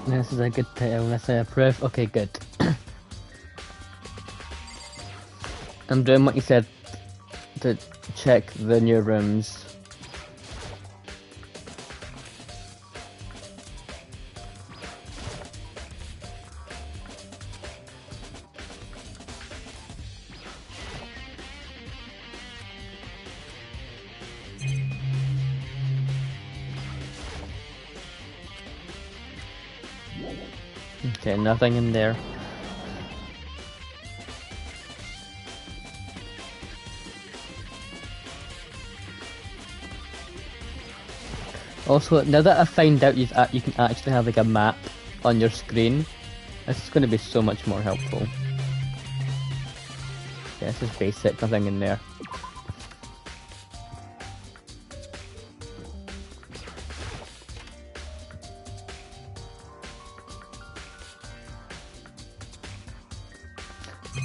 This is a good title, this I approve. Okay, good. I'm doing what you said to check the new rooms. Okay, nothing in there. Also, now that I find out you can actually have like a map on your screen, this is going to be so much more helpful. Yeah, this is basic, nothing in there.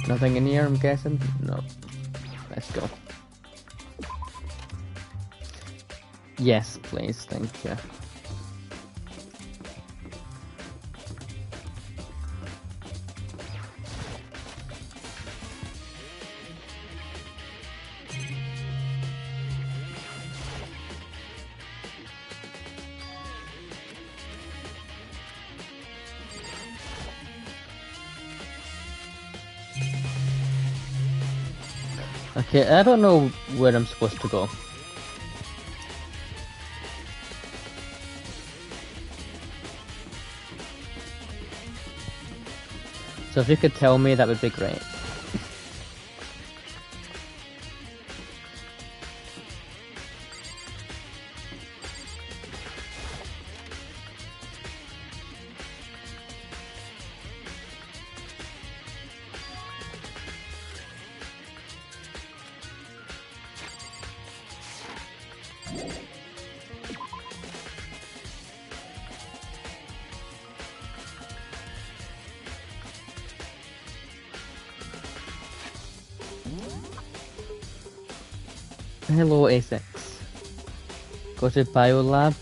Nothing in here, I'm guessing? No. Let's go. Yes, please, thank you. Okay, I don't know where I'm supposed to go. So if you could tell me, that would be great. Hello A6. Go to Biolab.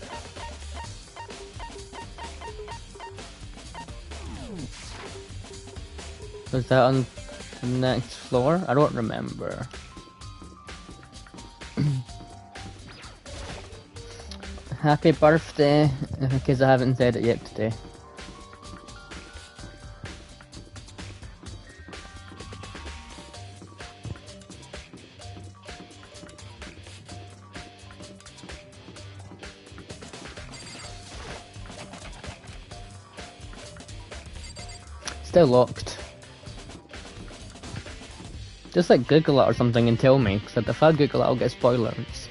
Was that on the next floor? I don't remember. Happy birthday, because I haven't said it yet today. Still locked. Just like Google it or something and tell me, because if I Google it I'll get spoilers.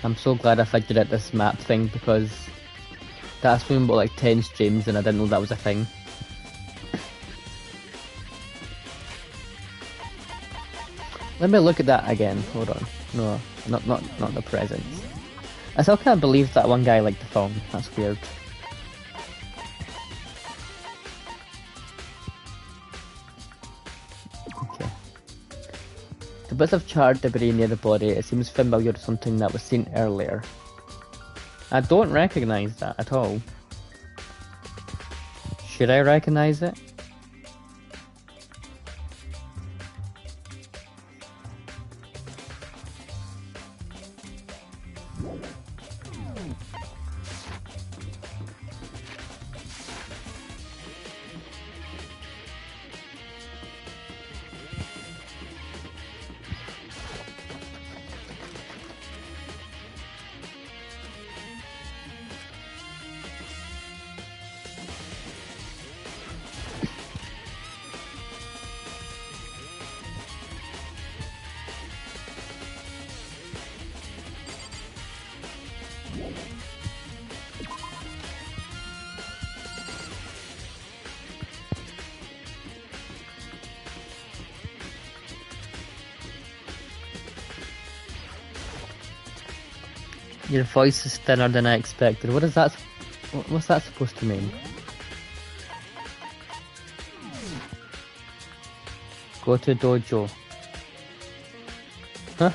I'm so glad I figured out this map thing, because that's been about like 10 streams and I didn't know that was a thing. Let me look at that again, hold on. No, not the presents. I still can't believe that one guy liked the phone, that's weird. Okay. The bits of charred debris near the body, it seems familiar to something that was seen earlier. I don't recognise that at all. Should I recognise it? Your voice is thinner than I expected. What is that? What's that supposed to mean? Go to dojo. Huh?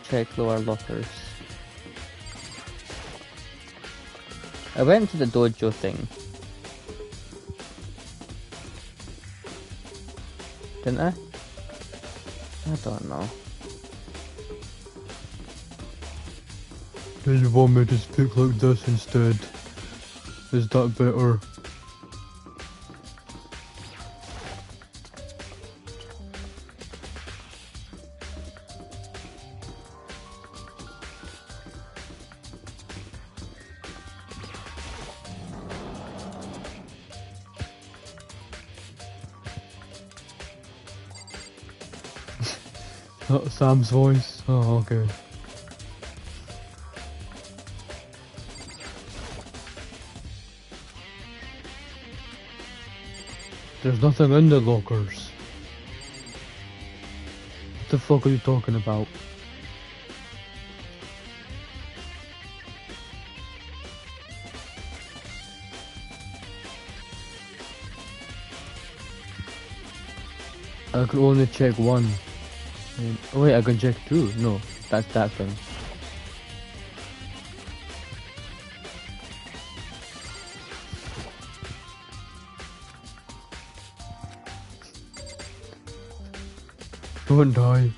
Check lower lockers. I went to the dojo thing. Didn't I? I don't know. Do you want me to speak like this instead? Is that better? Not Sam's voice? Oh, okay. There's nothing in the lockers. What the fuck are you talking about? I could only check one. Oh wait, I can check two. No, that's that thing. Don't die.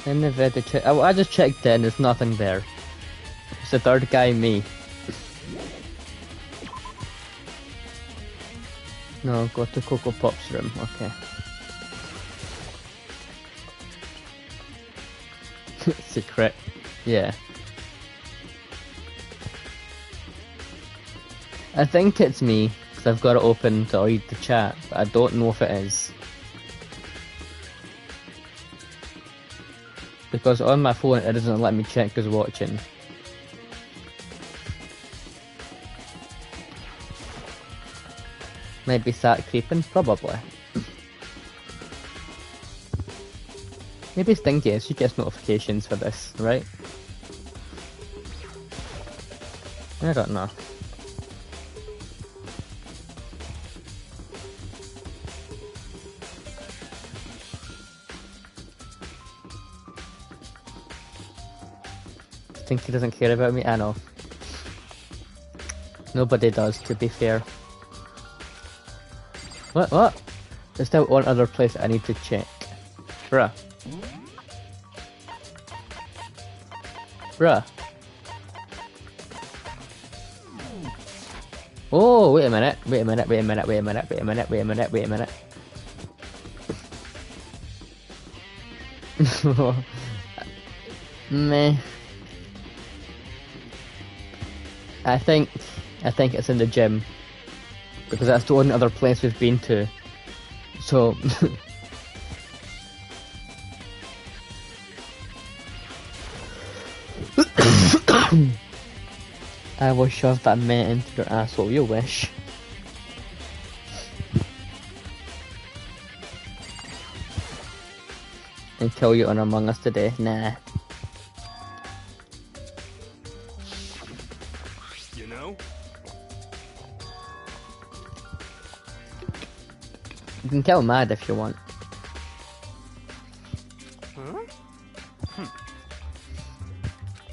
In the vid, I just checked in, there's nothing there. It's the third guy, me. No, go to Coco Pop's room, okay. Secret, yeah. I think it's me, because I've got it open to read the chat, but I don't know if it is. Because on my phone it doesn't let me check who's watching. Might be sat creeping? Probably. Maybe Stinky, she gets notifications for this, right? I don't know. Stinky doesn't care about me? I know. Nobody does, to be fair. What? There's still one other place I need to check. Bruh. Oh, wait a minute. Meh. I think it's in the gym. Because that's the only other place we've been to. So... I will shove that mate into your asshole, you wish. And kill you on Among Us today? Nah. You know? You can kill Mad if you want. Huh?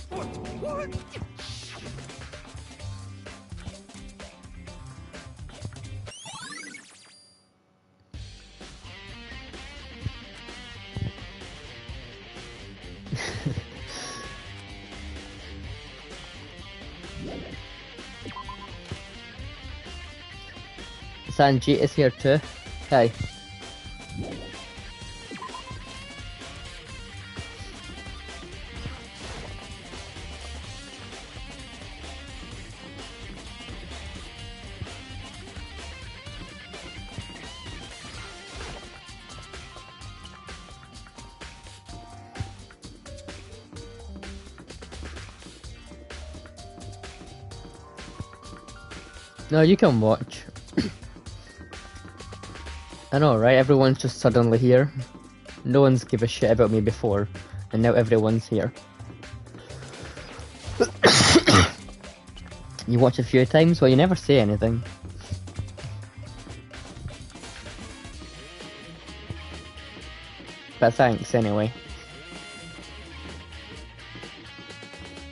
What? Sanjit is here too. Hi. No, you can watch. I know, right? Everyone's just suddenly here. No one's give a shit about me before, and now everyone's here. You watch a few times, well, you never say anything. But thanks anyway.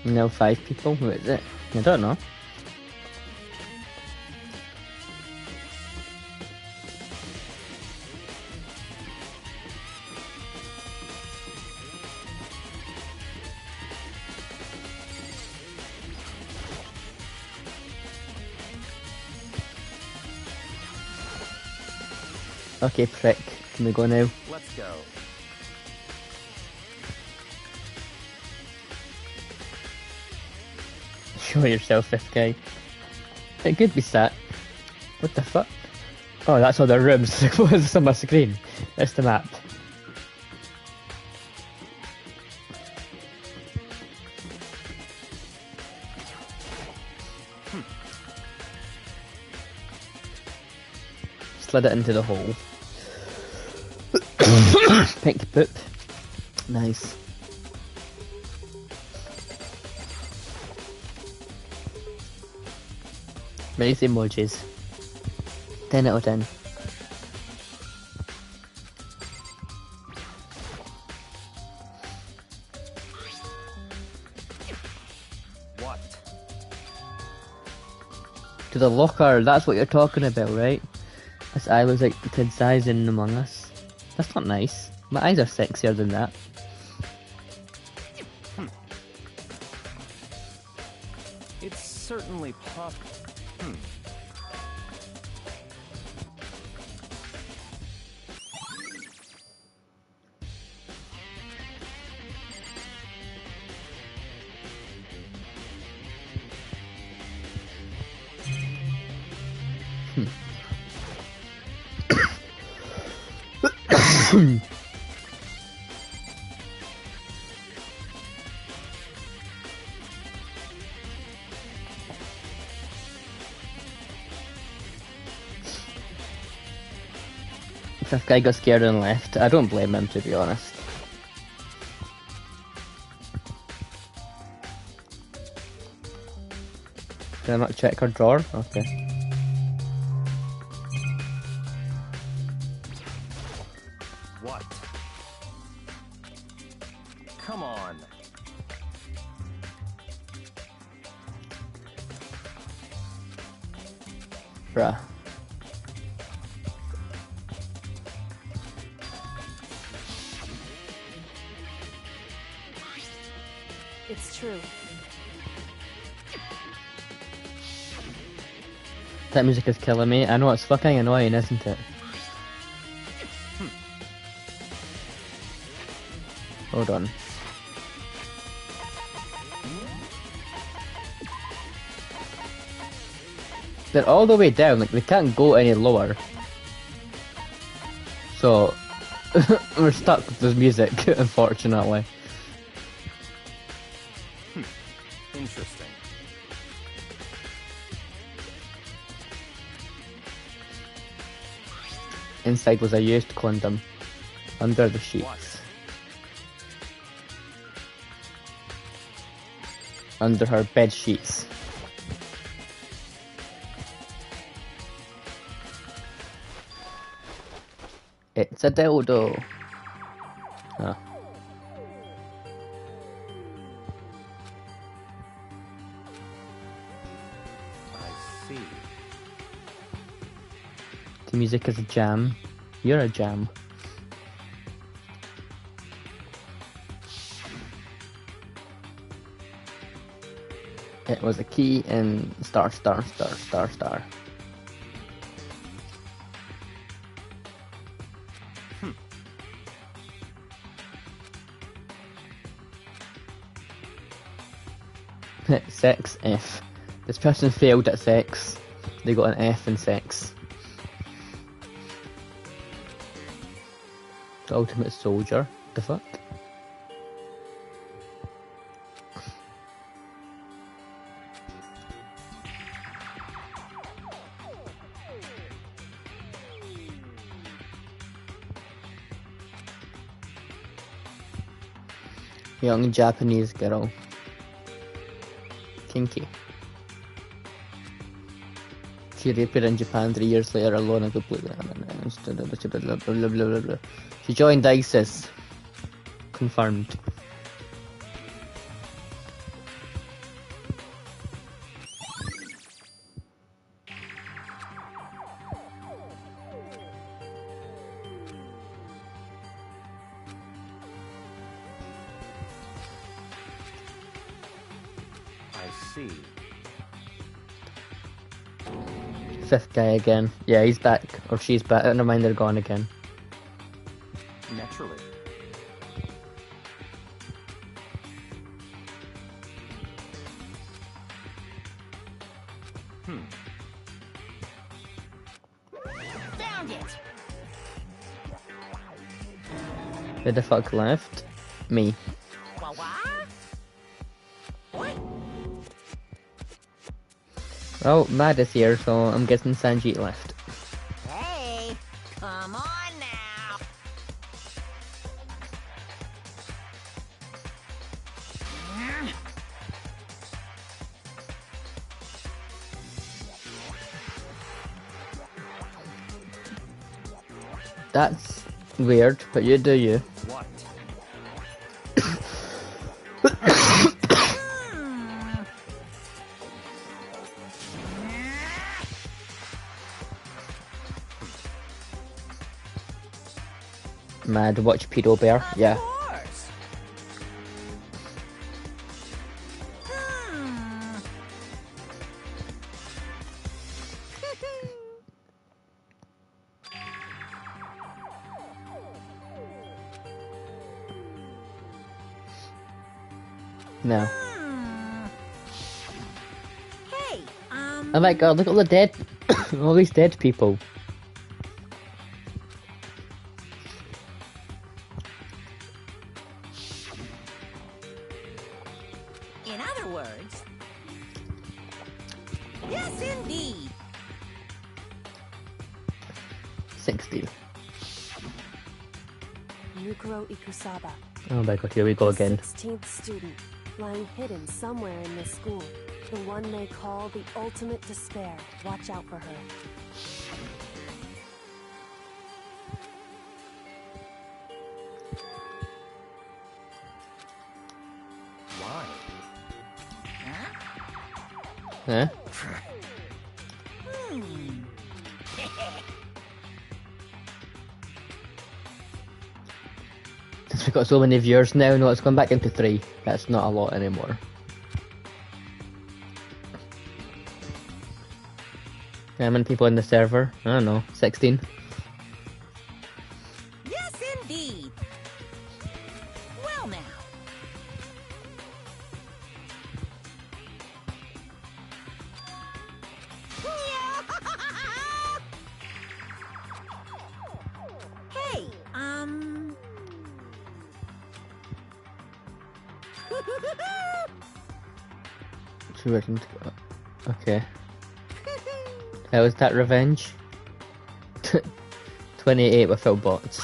Now 5 people, who is it? I don't know. Okay, prick. Can we go now? Let's go. Show yourself, this guy. It could be sat. What the fuck? Oh, that's all the rooms. What is this on my screen? That's the map. Slid it into the hole. Pink poop. Nice. Nice emojis. 10 out of 10. What? To the locker, that's what you're talking about, right? This eye was like the kid's eyes in Among Us. That's not nice. My eyes are sexier than that. It's certainly possible. This guy got scared and left. I don't blame him, to be honest. Did I not check her drawer? Okay. What? Come on. Bruh. It's true. That music is killing me. I know it's fucking annoying, isn't it? Hold on. They're all the way down, like they can't go any lower. So, we're stuck with this music, unfortunately. Interesting. Inside was a used condom. Under the sheets. What? Under her bed sheets. It's a dildo. Huh. I see. The music is a jam. You're a jam. It was a key in star star star star star. Sex F. This person failed at sex. They got an F in sex. The ultimate soldier. The fuck? Young Japanese girl. Kinky. She reappeared in Japan 3 years later alone and completely. She joined ISIS. Confirmed. I see. Fifth guy again. Yeah, he's back. Or she's back. Never mind, they're gone again. Naturally. Found it. Who the fuck left? Me. What? Well, Mad is here, so I'm guessing Sanjit left. Hey, come on now. That's weird, but you do you. What? Mad, watch Pedo Bear. Yeah. Of course. No. Hey, Oh my god, look at all the dead, all these dead people. in other words, yes, indeed. 60. Yukuro Ikusaba, Oh my god, here we go again. 16th student, lying hidden somewhere in this school. The one they call the ultimate despair. Watch out for her. Why? Huh? Since we've got so many viewers now, no, it's gone back into 3. That's not a lot anymore. How many people in the server? I don't know, 16. Yes, indeed. Well now. Hey, She wasn't. Okay. How was that revenge? 28 without bots.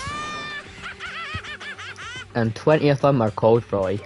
And 20 of them are called Roy.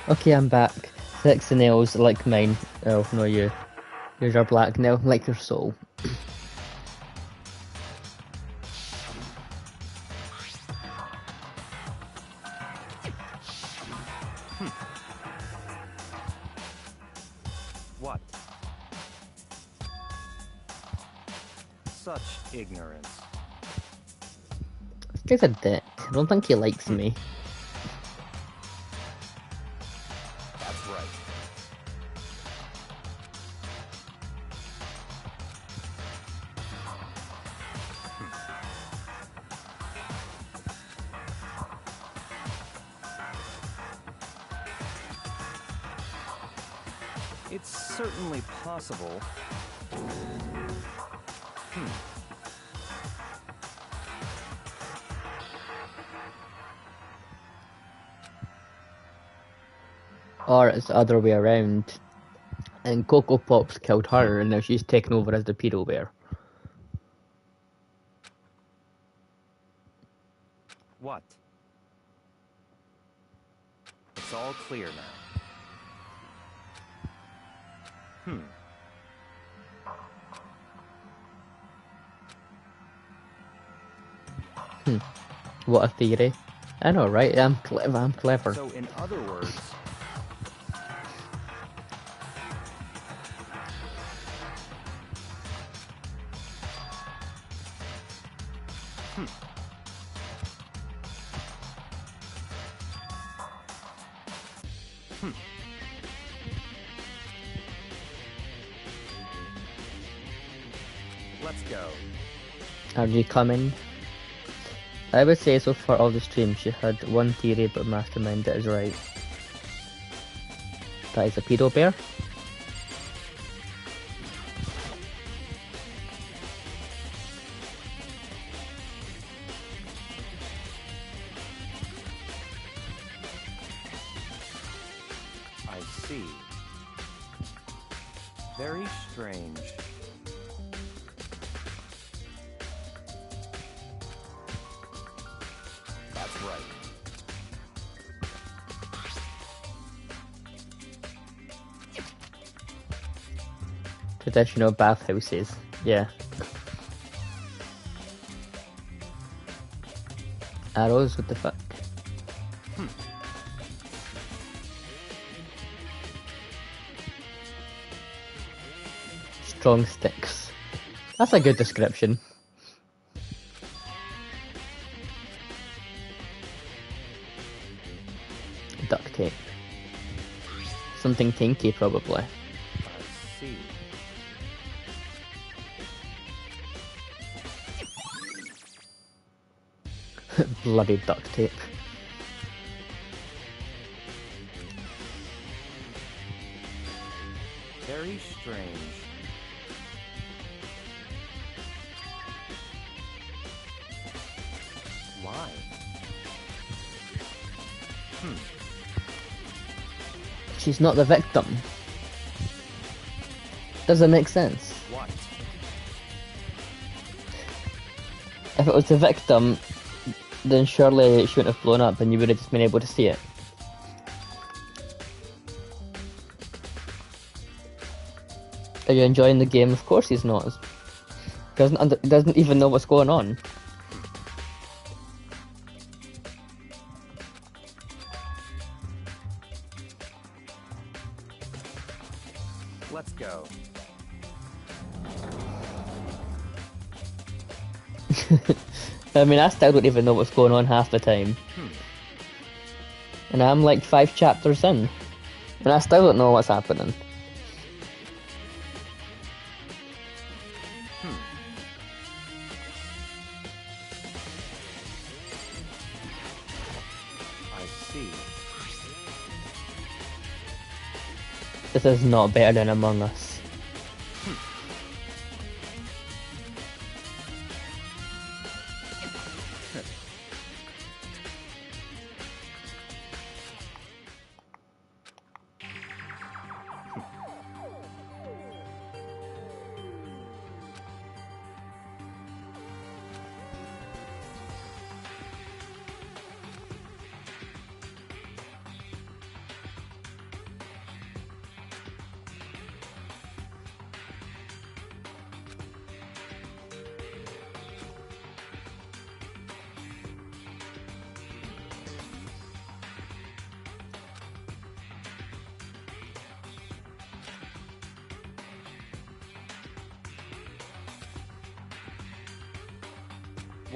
Okay, I'm back. Sexy nails like mine. Oh, no, you. Yours are black now, like your soul. What? Such ignorance. This guy's a dick. I don't think he likes me. That's right. It's certainly possible. Or it's the other way around. And Coco Pops killed her, and now she's taken over as the pedo bear. What? It's all clear now. What a theory. I know, right? I'm clever. So, in other words, let's go. Are you coming? I would say so far all the stream she had one theory but Mastermind that is right. That is a pedo bear. I see. Very strange. That's right. Traditional bathhouses. Yeah. Arrows? What the fuck? Strong sticks. That's a good description. Duct tape. Something kinky, probably. I see. Bloody duct tape. Very strange. Why? She's not the victim. Doesn't make sense. What? If it was the victim, then surely it shouldn't have blown up and you would have just been able to see it. Are you enjoying the game? Of course he's not. He doesn't even know what's going on. Let's go. I mean, I still don't even know what's going on half the time. And I'm like 5 chapters in. And I still don't know what's happening. I see. This is not better than Among Us.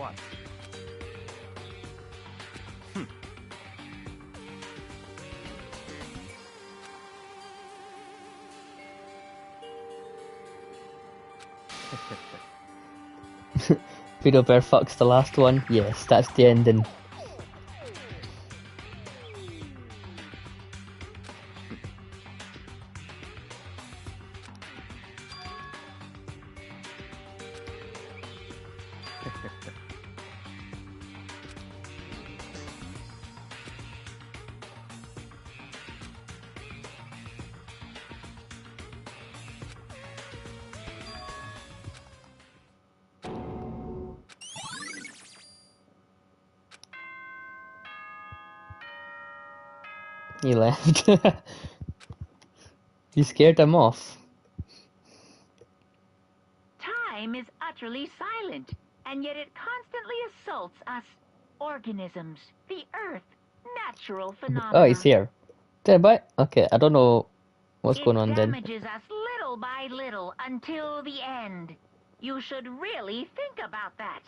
What? Hm. Fiddle Bear fucks the last one. Yes, that's the ending. He left. You scared him off. Time is utterly silent, and yet it constantly assaults us organisms, the Earth, natural phenomena. Oh, he's here. Dead boy? Okay, I don't know what's going on It then. damages us little by little until the end. You should really think about that.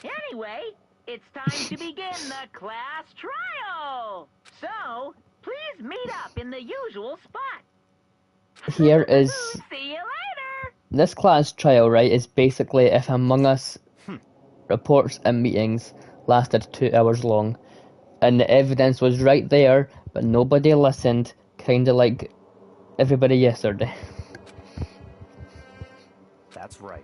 Anyway, it's time to begin the class trial. So, please meet up in the usual spot. Here is... See you later. This class trial, right, is basically if Among Us reports and meetings lasted 2 hours long, and the evidence was right there, but nobody listened, kinda like everybody yesterday. That's right.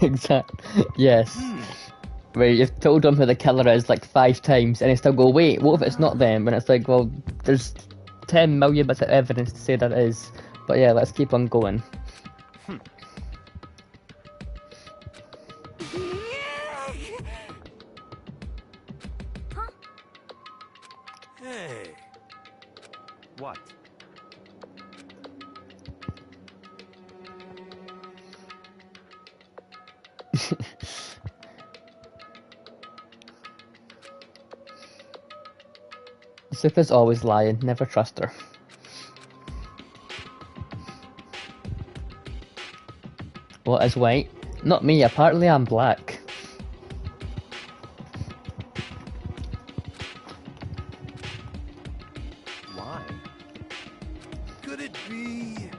Exactly. Yes. Where you've told him who the killer is like 5 times, and he still go, wait, what if it's not them? And it's like, well, there's 10 million bits of evidence to say that it is. But yeah, let's keep on going. Hey. What? Zupa's always lying, never trust her. What is white? Not me, apparently I'm black. Why? Could it be?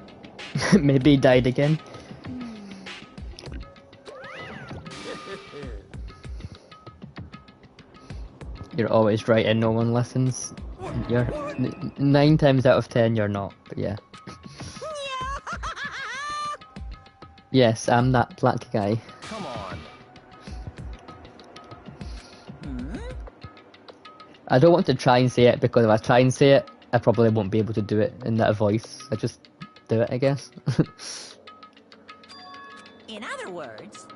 Maybe he died again. You're always right and no one listens. You're 9 times out of 10 you're not, but yeah. Yes, I'm that black guy. Come on. I don't want to try and say it because if I try and say it, I probably won't be able to do it in that voice. I just do it, I guess. In other words,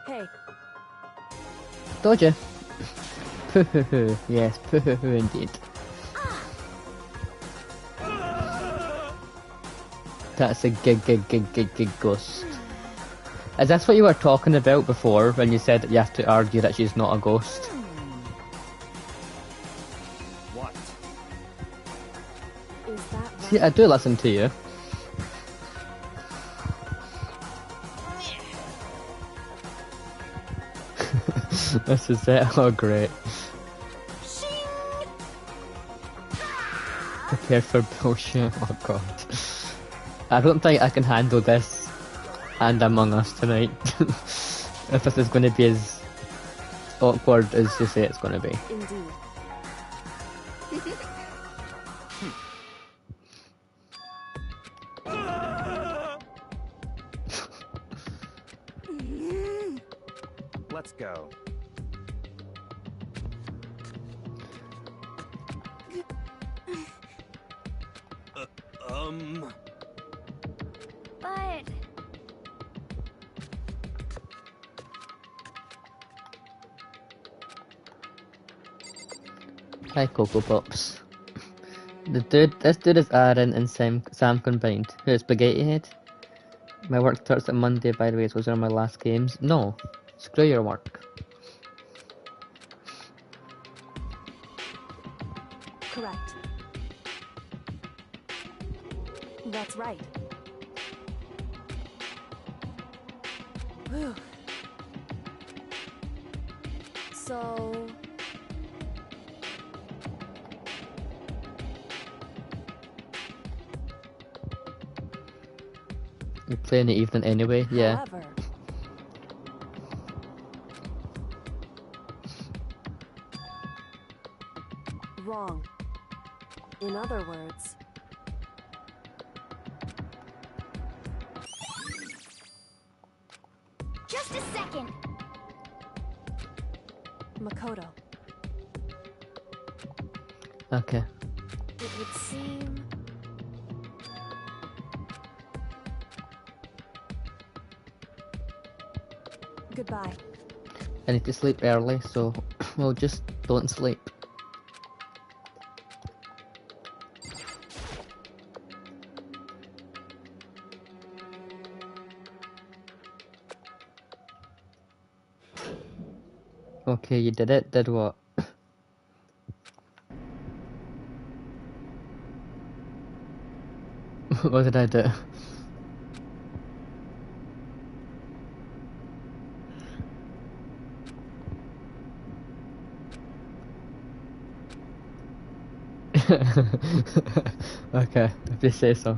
Hey, Told you. Poo-hoo-hoo. Yes, poo-hoo-hoo indeed. That's a gig ghost. Is this what you were talking about before when you said that you have to argue that she's not a ghost? What? is that right? See, I do listen to you. This is it. Oh, great. Prepare for bullshit. Oh, God. I don't think I can handle this and Among Us tonight. If this is going to be as awkward as you say it's going to be. Indeed. Let's go. But Hi, Cocoa Pops. This dude is Aaron and Sam combined. Who's Spaghetti Head? My work starts on Monday, by the way, so those are my last games. No. Screw your work. Correct. That's right. Whew. So... You play in the evening anyway, yeah. However... Wrong. In other words... Just a second. Makoto, Okay. it would seem... Goodbye. I need to sleep early, so well, just don't sleep. Okay, you did it. Did what? What did I do? Okay, if you say so.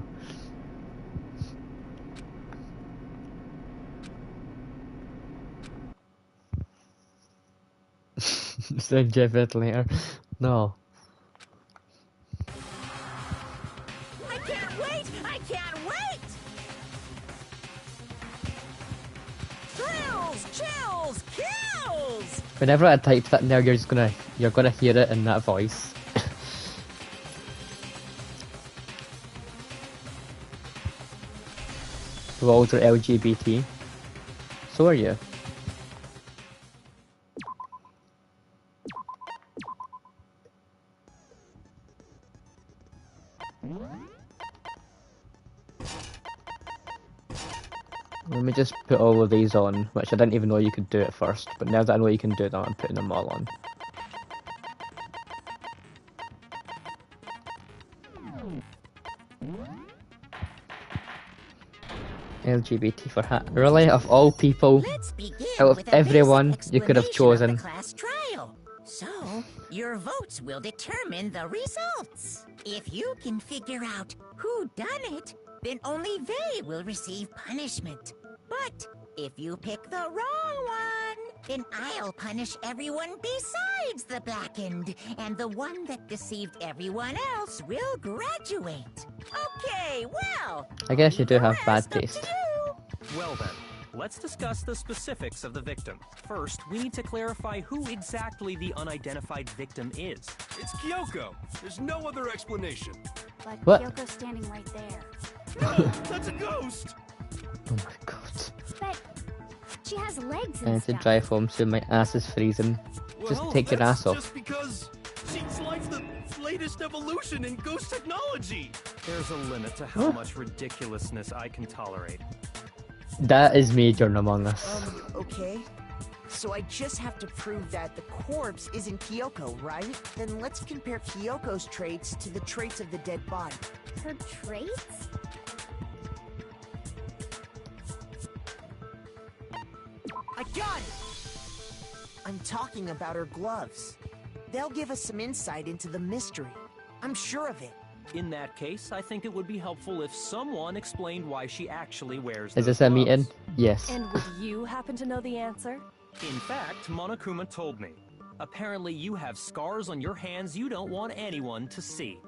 Send Jeff it later. No. I can't wait! I can't wait! Thrills, chills, kills! Whenever I type that in there, you're gonna hear it in that voice. Walls are LGBT. So are you. Let me just put all of these on, which I didn't even know you could do at first, but now that I know you can do that, I'm putting them all on. LGBT for hat. Really? Of all people, Let's begin out of with a everyone basic you could have explanation of chosen. the class trial. So, your votes will determine the results. If you can figure out who done it, then only they will receive punishment. But if you pick the wrong one, then I'll punish everyone besides the blackened, and the one that deceived everyone else will graduate. Okay, well, I guess you do have bad rest up to taste. you. Well then, let's discuss the specifics of the victim. First, we need to clarify who exactly the unidentified victim is. It's Kyoko. There's no other explanation. But What? Kyoko's standing right there. No, that's a ghost! Oh my god. But she has legs I and need to stuff. drive home soon, my ass is freezing. Just Well, take your that's ass off. just because she's like the latest evolution in ghost technology. There's a limit to how much ridiculousness I can tolerate. That is Major Among Us. Okay. So I just have to prove that the corpse isn't Kyoko, right? Then let's compare Kyoko's traits to the traits of the dead body. Her traits? I got it! I'm talking about her gloves. They'll give us some insight into the mystery. I'm sure of it. In that case, I think it would be helpful if someone explained why she actually wears Is those this a meeting? gloves. Yes. And would you happen to know the answer? In fact, Monokuma told me. Apparently you have scars on your hands you don't want anyone to see.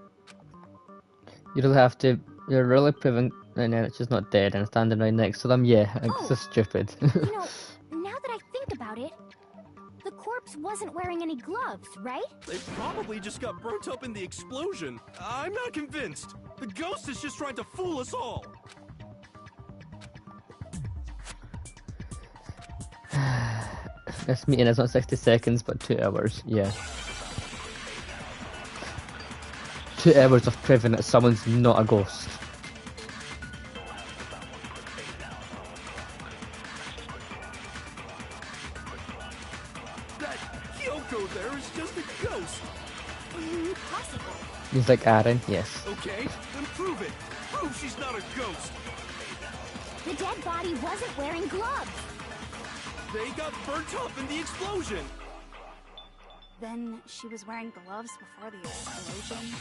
You don't have to. You're really proving. And then it's just not dead and standing right next to them. Yeah, it's so stupid. You know, now that I think about it, the corpse wasn't wearing any gloves, right? They probably just got burnt up in the explosion. I'm not convinced. The ghost is just trying to fool us all. This meeting is not 60 seconds, but 2 hours. Yeah. 2 hours of proving that someone's not a ghost. That Kyoko there is just a ghost. Impossible. He's like Aaron, yes. Okay, then prove it. Prove she's not a ghost. The dead body wasn't wearing gloves. They got burnt up in the explosion. Then she was wearing gloves before the explosion?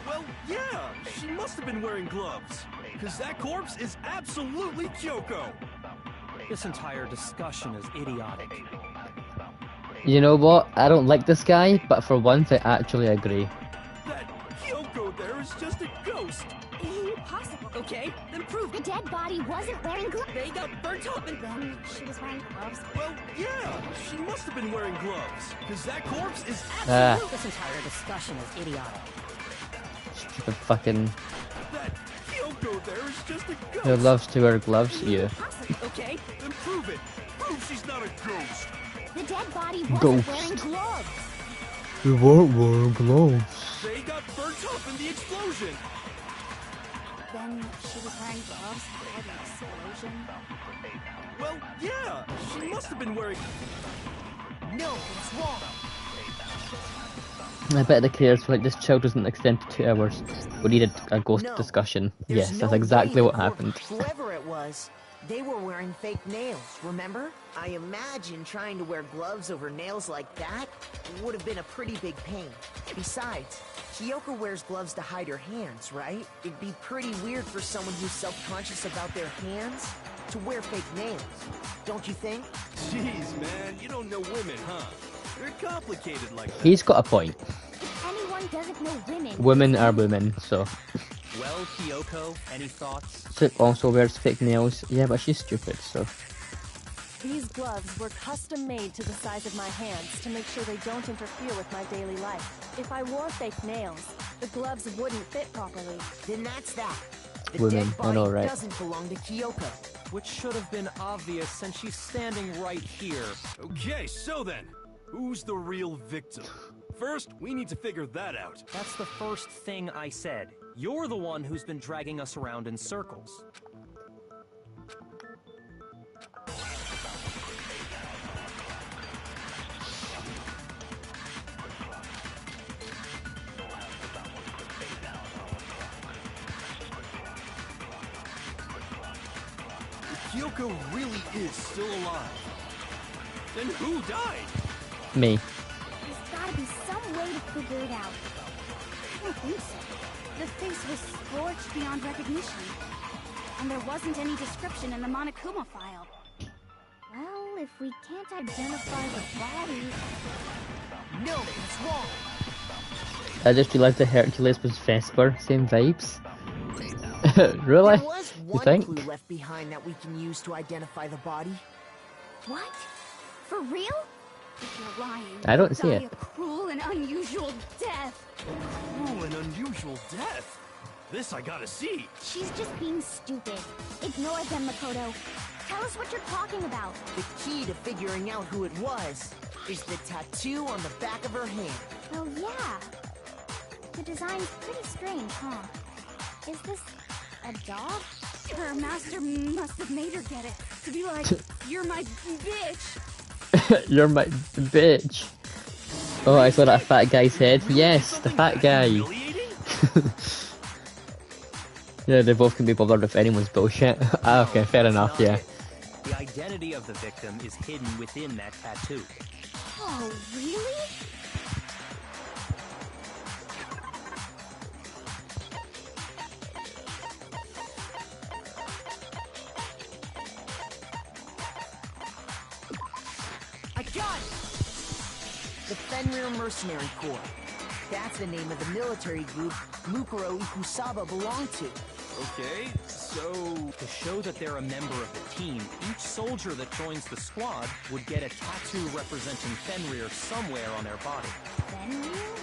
Well, yeah, she must have been wearing gloves. Because that corpse is absolutely Kyoko. This entire discussion is idiotic. You know what? I don't like this guy, but for once I actually agree. That Kyoko there is just a ghost. Impossible. Okay, then prove The it. dead body wasn't wearing gloves. They got burnt up and Then she was wearing gloves. Well, yeah, she must have been wearing gloves. Because that corpse is Ah, this entire discussion is idiotic. stupid fucking... That Kyoko there is just a ghost. Who loves to wear gloves? You. Okay, Then prove it. Prove she's not a ghost. The dead body wasn't Ghost. wearing gloves. You weren't wearing gloves. They got burnt up in the explosion. Then she was wearing gloves before the explosion? Well, yeah, she must have been wearing... No, it's wrong. I bet the creators were like, this child doesn't extend to 2 hours. We needed a ghost No. discussion. There's Yes, that's no exactly way what the happened. Whoever it was, they were wearing fake nails, remember? I imagine trying to wear gloves over nails like that would have been a pretty big pain. Besides, Kyoko wears gloves to hide her hands, right? It'd be pretty weird for someone who's self-conscious about their hands to wear fake nails, don't you think? Jeez, man, you don't know women, huh? They're complicated like that. He's got a point. If anyone doesn't know women... Women are women, so... Well, Kyoko, any thoughts? Chick also wears fake nails. Yeah, but she's stupid, so... These gloves were custom made to the size of my hands to make sure they don't interfere with my daily life. If I wore fake nails, the gloves wouldn't fit properly. Then that's that. The Women, dead I body know, right? doesn't belong to Kyoko. Which should have been obvious since she's standing right here. Okay, so then, who's the real victim? First, we need to figure that out. That's the first thing I said. You're the one who's been dragging us around in circles. If Kyoko really is still alive, then who died? Me. There's gotta be some way to figure it out. I don't think so. The face was scorched beyond recognition. And there wasn't any description in the Monokuma file. Well, if we can't identify the body... No, it's wrong. I just realised that Hercules was Vesper. Same vibes. Really? There was You one think? clue left behind that we can use to identify the body. What? For real? If you're lying, I don't you'll see die it. a cruel and unusual death. Cruel and unusual death. This I gotta see. She's just being stupid. Ignore them, Makoto. Tell us what you're talking about. The key to figuring out who it was is the tattoo on the back of her hand. Oh, yeah. The design's pretty strange, huh? Is this a dog? Her master must have made her get it. To be like, you're my bitch. You're my bitch. Oh, I saw that fat guy's head. Yes, the fat guy. Yeah, they both can be bothered with anyone's bullshit. Ah, okay, fair enough, yeah. The identity of the victim is hidden within that tattoo. Oh, really? I got it! The Fenrir Mercenary Corps. That's the name of the military group Mukuro Ikusaba belonged to. Okay, so... To show that they're a member of the team, each soldier that joins the squad would get a tattoo representing Fenrir somewhere on their body. Fenrir?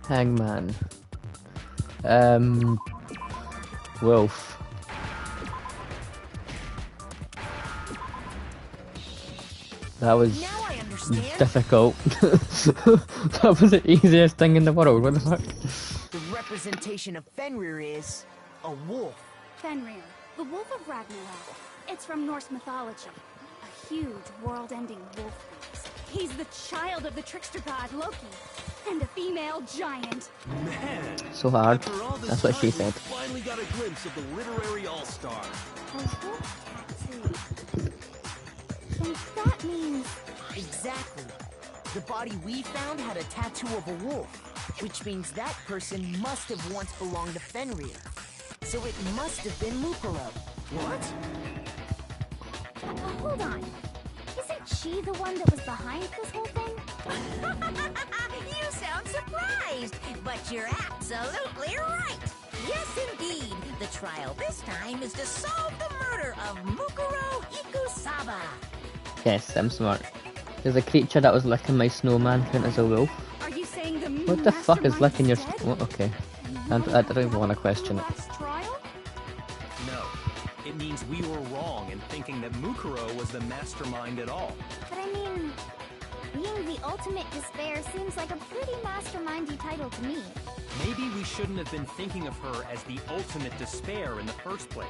Hangman. Wolf. That was Now I understand. difficult. That was the easiest thing in the world. What the fuck? The representation of Fenrir is a wolf. Fenrir, the wolf of Ragnarok. It's from Norse mythology. A huge, world-ending wolf beast. He's the child of the trickster god Loki, and a female giant. Man, So hard. after all this That's what she time, we said. finally got a glimpse of the literary all-star. A wolf tattoo. And that means... Exactly. The body we found had a tattoo of a wolf, which means that person must have once belonged to Fenrir. So it must have been Mukuro. What? Hold on. Isn't she the one that was behind this whole thing? You sound surprised, but you're absolutely right. Yes, indeed. The trial this time is to solve the murder of Mukuro Ikusaba. Yes, I'm smart. There's a creature that was licking my snowman count as a wolf. Are you saying the What the fuck is mastermind licking your dead? oh, okay. I don't even want to question it. Last trial? No. It means we were wrong in thinking that Mukuro was the mastermind at all. But I mean, being the ultimate despair seems like a pretty mastermindy title to me. Maybe we shouldn't have been thinking of her as the ultimate despair in the first place.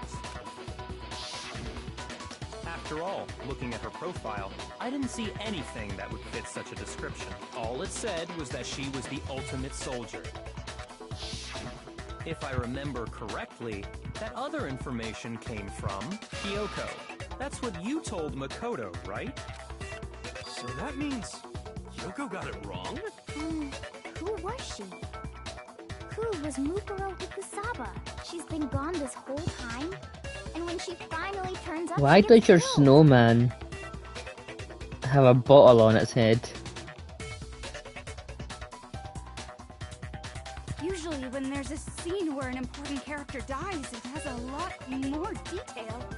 After all, looking at her profile, I didn't see anything that would fit such a description. All it said was that she was the ultimate soldier. If I remember correctly, that other information came from Kyoko. That's what you told Makoto, right? So that means Kyoko got it wrong? Who was she? Who was Mukuro Ikusaba? She's been gone this whole time? And when she finally turns up, Why she gets does your killed. snowman have a bottle on its head? Usually when there's a scene where an important character dies, it has a lot more detail.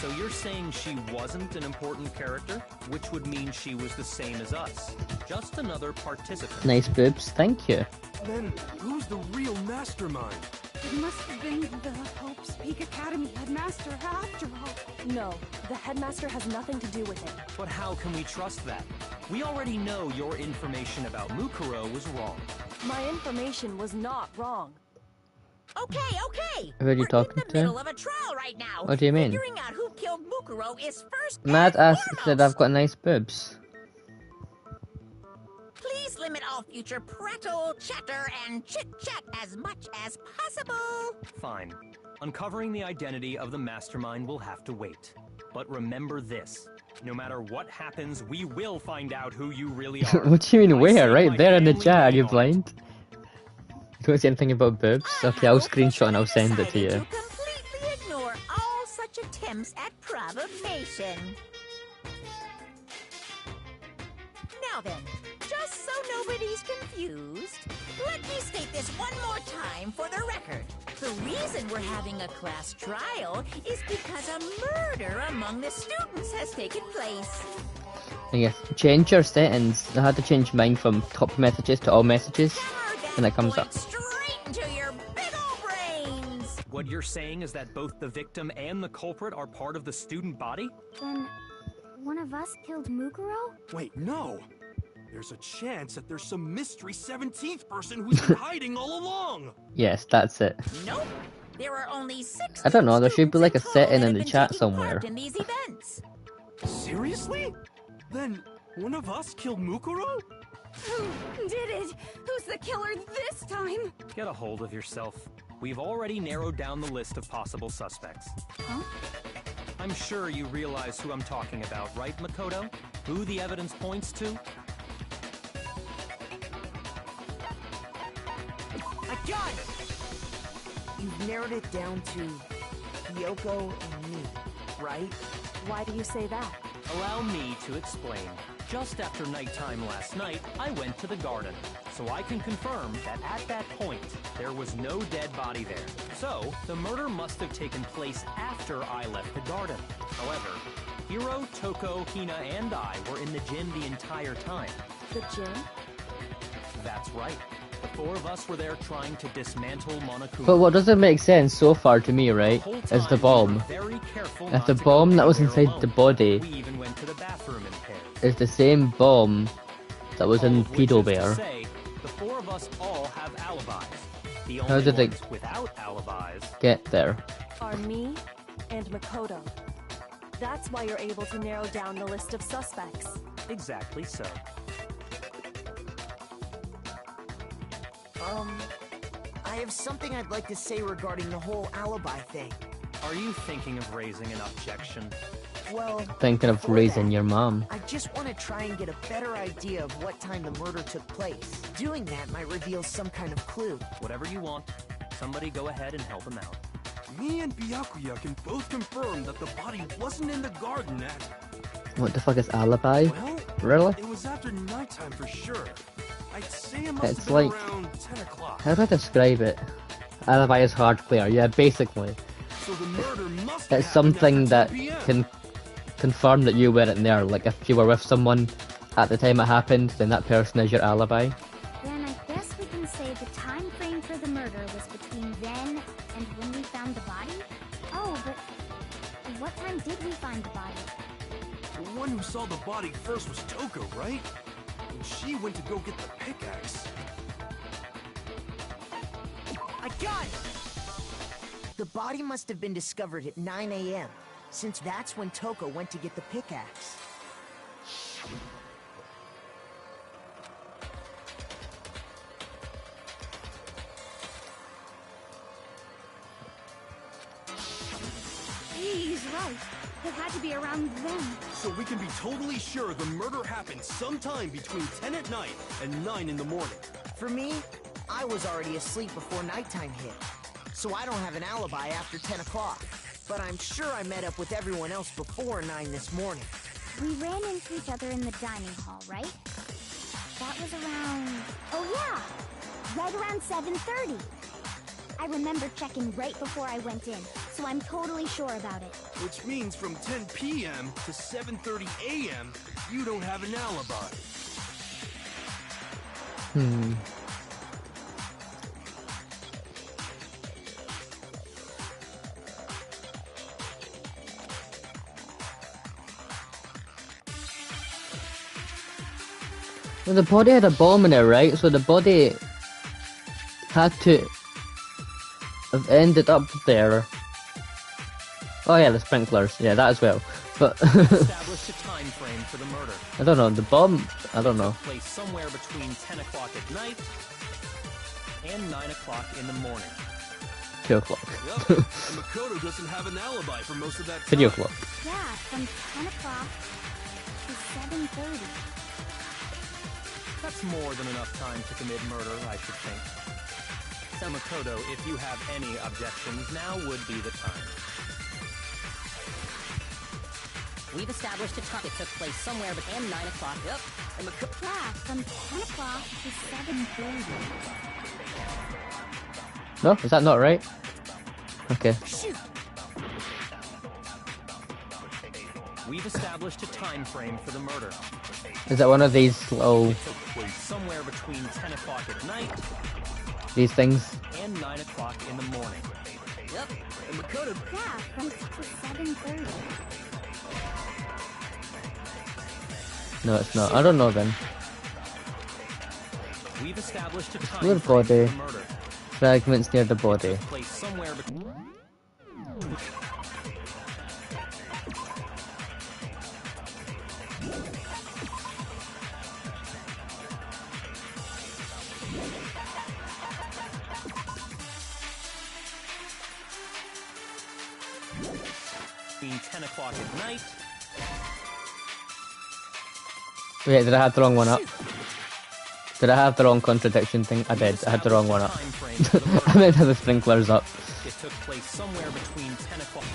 So you're saying she wasn't an important character, which would mean she was the same as us. Just another participant. Nice boobs, thank you. Then who's the real mastermind? It must have been the Hope's Peak Academy headmaster after all. No, the headmaster has nothing to do with it. But how can we trust that? We already know your information about Mukuro was wrong. My information was not wrong. Okay. Who are you We're talking in the to? middle of a trial right now. What do you mean? Figuring out who killed Mukuro is first Mad and ass said I've foremost. got nice boobs. Please limit all future prattle, chatter, and chit-chat as much as possible. Fine. Uncovering the identity of the mastermind will have to wait. But remember this. No matter what happens, we will find out who you really are. What do you mean I where? saved Right my there in the family chat, are money you on it. blind? You don't see anything about boobs? Okay, I'll screenshot and I'll send it to you. To completely ignore all such attempts at provocation. Now then, just so nobody's confused, let me state this one more time for the record. The reason we're having a class trial is because a murder among the students has taken place. Yeah, change your settings. I had to change mine from top messages to all messages, and it comes up. Straight into your big ol' brains. What you're saying is that both the victim and the culprit are part of the student body? Then, one of us killed Mukuro? Wait, no. There's a chance that there's some mystery 17th person who's been hiding all along. Yes, that's it. Nope. There are only 6 I don't know, there should be like a students in total setting that in have the been chat taking somewhere. part in these events. Seriously? Then one of us killed Mukuro? Who did it? Who's the killer this time? Get a hold of yourself. We've already narrowed down the list of possible suspects. Huh? I'm sure you realize who I'm talking about, right, Makoto? Who the evidence points to? I got it! You've narrowed it down to Kyoko and me, right? Why do you say that? Allow me to explain. Just after nighttime last night, I went to the garden, so I can confirm that at that point, there was no dead body there. So, the murder must have taken place after I left the garden. However, Hiro, Toko, Hina, and I were in the gym the entire time. The gym? That's right. The four of us were there trying to dismantle Monokuma. But what doesn't make sense so far to me, right, is the bomb. If the bomb that was inside the body is the same bomb that was in Pedo Bear, the four of us all have alibis. The how only did they ones without alibis get there? Are me and Makoto. That's why you're able to narrow down the list of suspects. exactly so. I have something I'd like to say regarding the whole alibi thing. Are you thinking of raising an objection? Well, Thinking of before raising that, your mom. I just want to try and get a better idea of what time the murder took place. Doing that might reveal some kind of clue. Whatever you want. Somebody go ahead and help him out. Me and Byakuya can both confirm that the body wasn't in the garden at... What the fuck is alibi? Well, Really? it was after nighttime for sure. I'd say it must It's have been like... around 10 o'clock. How do I describe it? Alibi is hard clear, yeah, basically. So the murder must It's have something happened that after 10 p.m. can confirm that you weren't there. Like, if you were with someone at the time it happened, then that person is your alibi. Then I guess we can say the time frame for the murder was between then and when we found the body? Oh, but what time did we find the body? The one who saw the body first was Toko, right? And she went to go get the pickaxe. I got it! The body must have been discovered at 9 a.m., since that's when Toko went to get the pickaxe. He's right. It had to be around then. So we can be totally sure the murder happened sometime between 10 at night and 9 in the morning. For me, I was already asleep before nighttime hit, so I don't have an alibi after 10 o'clock. But I'm sure I met up with everyone else before 9 this morning. We ran into each other in the dining hall, right? That was around... Oh yeah! Right around 7:30. I remember checking right before I went in, so I'm totally sure about it. Which means from 10 p.m. to 7:30 a.m., you don't have an alibi. Well, the body had a bomb in it, right? So the body had to have ended up there. Oh yeah, the sprinklers. Yeah, that as well. But Established a time frame for the murder. I don't know, the bomb, I don't know. Took place somewhere between 10 o'clock at night and 9 o'clock in the morning. 2 o'clock. Yep, and Makoto doesn't have an alibi for most of that time. 3 o'clock. Yeah, from 10 o'clock to 7:30. That's more than enough time to commit murder, I should think. So Makoto, if you have any objections, now would be the time. We've established a time. It took place somewhere between 9 o'clock. Yep. And Yeah, from 10 o'clock to 7:30. No? Is that not right? Okay. We've established a time frame for the murder. Is it one of these little... It took place somewhere between 10 o'clock at night these things? and 9 o'clock in the morning. Yep. And Makoto, Yeah, from 6 to 7:30. No, it's not. I don't know then. we've established a time Good frame body. for the murder. Fragments near the body. Place somewhere between... between 10 o'clock at night. Wait, did I have the wrong one up? Did I have the wrong contradiction thing? I did. I had the wrong one up. Time frame for the murder. I meant to have the sprinklers up. It took place somewhere between 10 o'clock.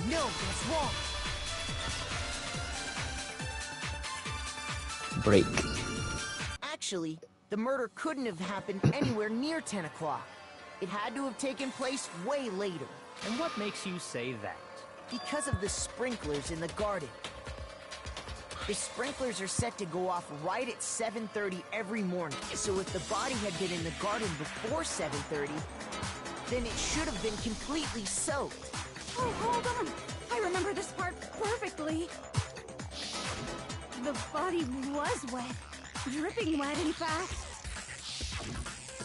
No, that's wrong. Break. Actually, the murder couldn't have happened anywhere near 10 o'clock. It had to have taken place way later. And what makes you say that? Because of the sprinklers in the garden. The sprinklers are set to go off right at 7:30 every morning. So if the body had been in the garden before 7:30, then it should have been completely soaked. Oh, hold on. I remember this part perfectly. The body was wet. Dripping wet, in fact.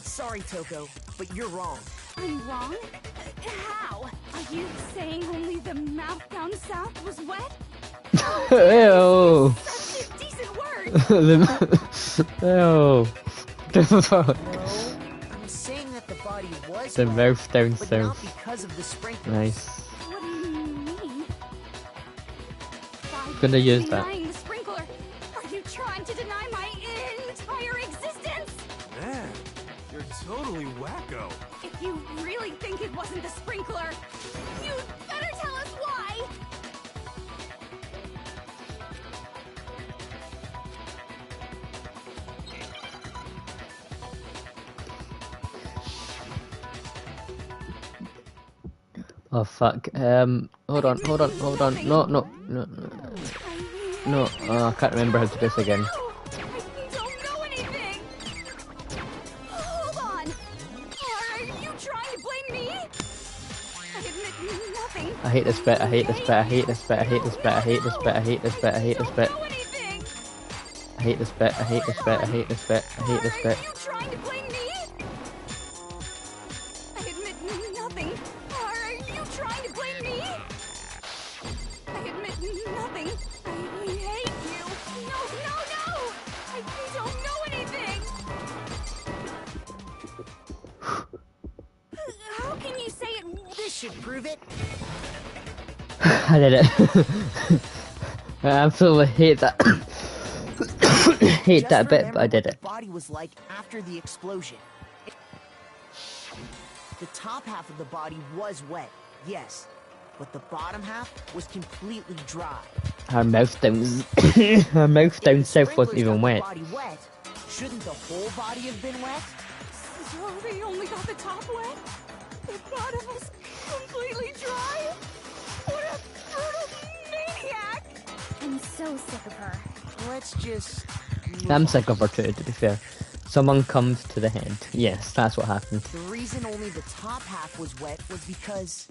Sorry, Toko, but you're wrong. I'm wrong? How? Are you saying only the mouth down south was wet? Ew. Such a decent word! Ew. No, I'm saying that the body was The wet, mouth down but not south. because of the sprinklers. Nice. What do you mean? By Gonna use that. denying the sprinkler, are you trying to deny my entire existence? Man, you're totally wacko. If you really think it wasn't the sprinkler, you'd better tell us why! Oh fuck. Hold on. No. No. Oh, I can't remember how to do this again. I don't know anything! Hold on! Are you trying to blame me? I admit nothing. I hate this bit. I hate this bit. I hate this bit. I hate this bit. I hate this bit. I hate this bit. I hate this bit. Know anything? I hate this bit. I hate this bit. I hate this bit. I hate this bit. Are you trying to blame me? I admit nothing. Are you trying to blame me? I admit nothing. I hate you. No! I don't know anything. How can you say it? This should prove it. I did it. I absolutely hate that. Hate Just that bit, remember but I did what it. the body was like after the explosion. The top half of the body was wet, yes, but the bottom half was completely dry. Her mouth down. Her mouth down If the south wasn't sprinklers even got wet. the body wet, shouldn't the whole body have been wet? So they only got the top wet? The bottom was completely dry? What a brutal maniac! I'm so sick of her. Let's just... move I'm on. sick of her too, to be fair. Someone comes to the head. Yes, that's what happened. The reason only the top half was wet was because...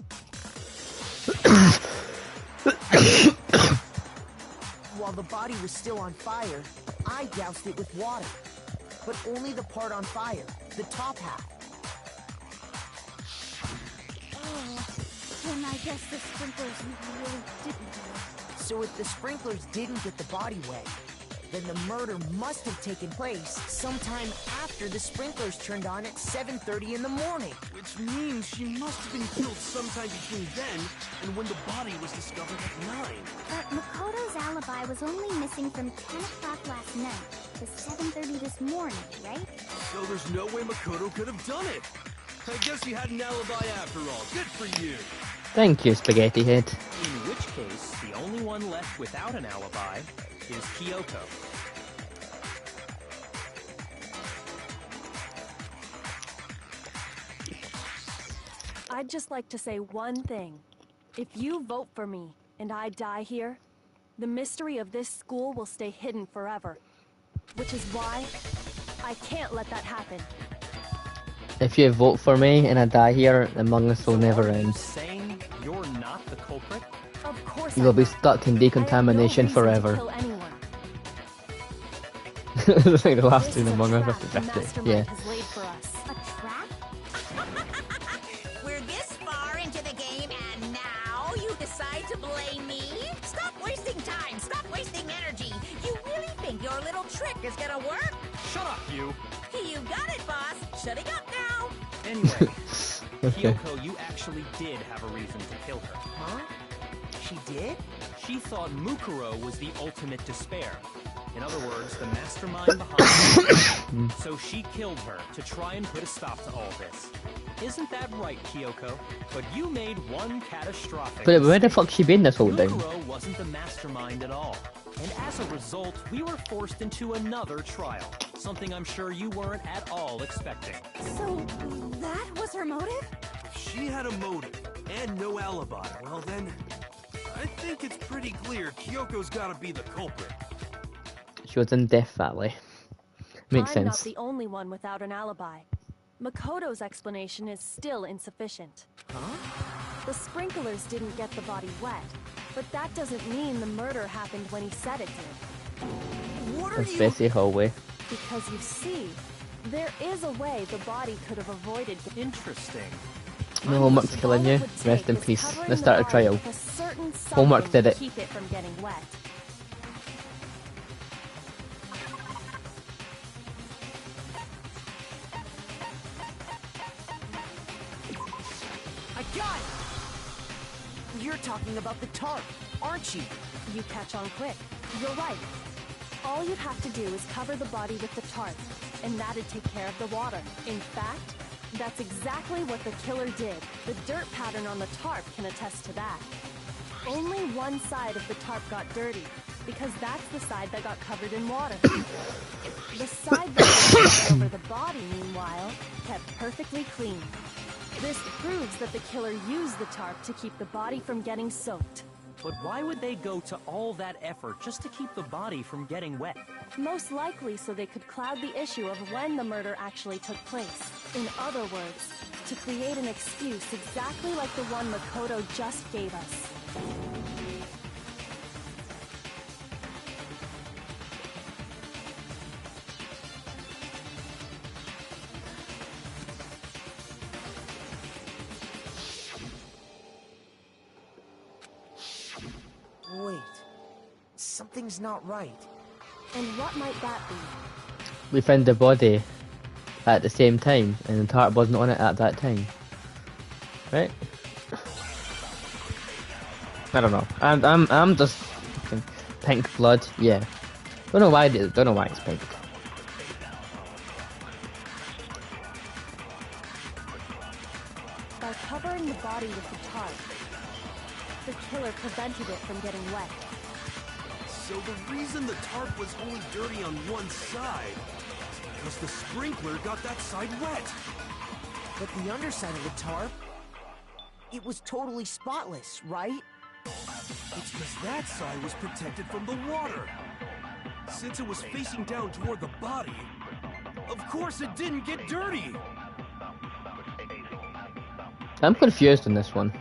while the body was still on fire, I doused it with water. But only the part on fire, the top half. Oh, then I guess the sprinklers really didn't do it. So if the sprinklers didn't get the body wet, then the murder must have taken place sometime after the sprinklers turned on at 7:30 in the morning. Which means she must have been killed sometime between then and when the body was discovered at 9. But Makoto's alibi was only missing from 10 o'clock last night to 7:30 this morning, right? So there's no way Makoto could have done it. I guess you had an alibi after all. Good for you. Thank you, Spaghetti Head. In which case, the only one left without an alibi is Kyoko. I'd just like to say one thing. If you vote for me and I die here, the mystery of this school will stay hidden forever. Which is why I can't let that happen. If you vote for me and I die here, Among Us will never Are you end. saying you're not the culprit? Of course You will I'm be not. stuck in decontamination I have no reason to forever. kill anyone. It's like the last This two is a Among Us. trap the That's it. mastermind Yeah. has laid for us. A trap? We're this far into the game and now you decide to blame me? Stop wasting time! Stop wasting energy! You really think your little trick is gonna work? Shut up, you! You got it, boss! Shutting up now! Anyway, Okay. Kyoko, you actually did have a reason to kill her. Huh? She did? She thought Mukuro was the ultimate despair. In other words, the mastermind behind it. So she killed her to try and put a stop to all this. Isn't that right, Kyoko? But you made one catastrophic But where the mistake. fuck she been this whole time? Mukuro wasn't the mastermind at all. And as a result, we were forced into another trial. Something I'm sure you weren't at all expecting. So, that was her motive? If she had a motive and no alibi, well then, I think it's pretty clear Kyoko's gotta be the culprit. She was in Death Valley. Makes I'm not sense. the only one without an alibi. Makoto's explanation is still insufficient. Huh? The sprinklers didn't get the body wet, but that doesn't mean the murder happened when he said it did. What are It's you... Bessie Hallway. Because you see, there is a way the body could have avoided. Interesting. No homework's killing you. Rest in peace. Let's start a trial. Homework did it. Keep it from getting wet. I got it! You're talking about the tarp, aren't you? You catch on quick. You're right. All you'd have to do is cover the body with the tarp, and that'd take care of the water. In fact, that's exactly what the killer did. The dirt pattern on the tarp can attest to that. Only one side of the tarp got dirty, because that's the side that got covered in water. The side that was over the body, meanwhile, kept perfectly clean. This proves that the killer used the tarp to keep the body from getting soaked. But why would they go to all that effort just to keep the body from getting wet? Most likely so they could cloud the issue of when the murder actually took place. In other words, to create an excuse exactly like the one Makoto just gave us. Wait. Something's not right. And what might that be? We found the body at the same time, and the tarp wasn't on it at that time. Right? I don't know. I'm just thinking pink blood. Yeah. Don't know why it's pink. By covering the body with the tarp, the killer prevented it from getting wet. So the reason the tarp was only dirty on one side is because the sprinkler got that side wet. But the underside of the tarp, it was totally spotless, right? It's because that side was protected from the water. Since it was facing down toward the body, of course it didn't get dirty. I'm confused on this one.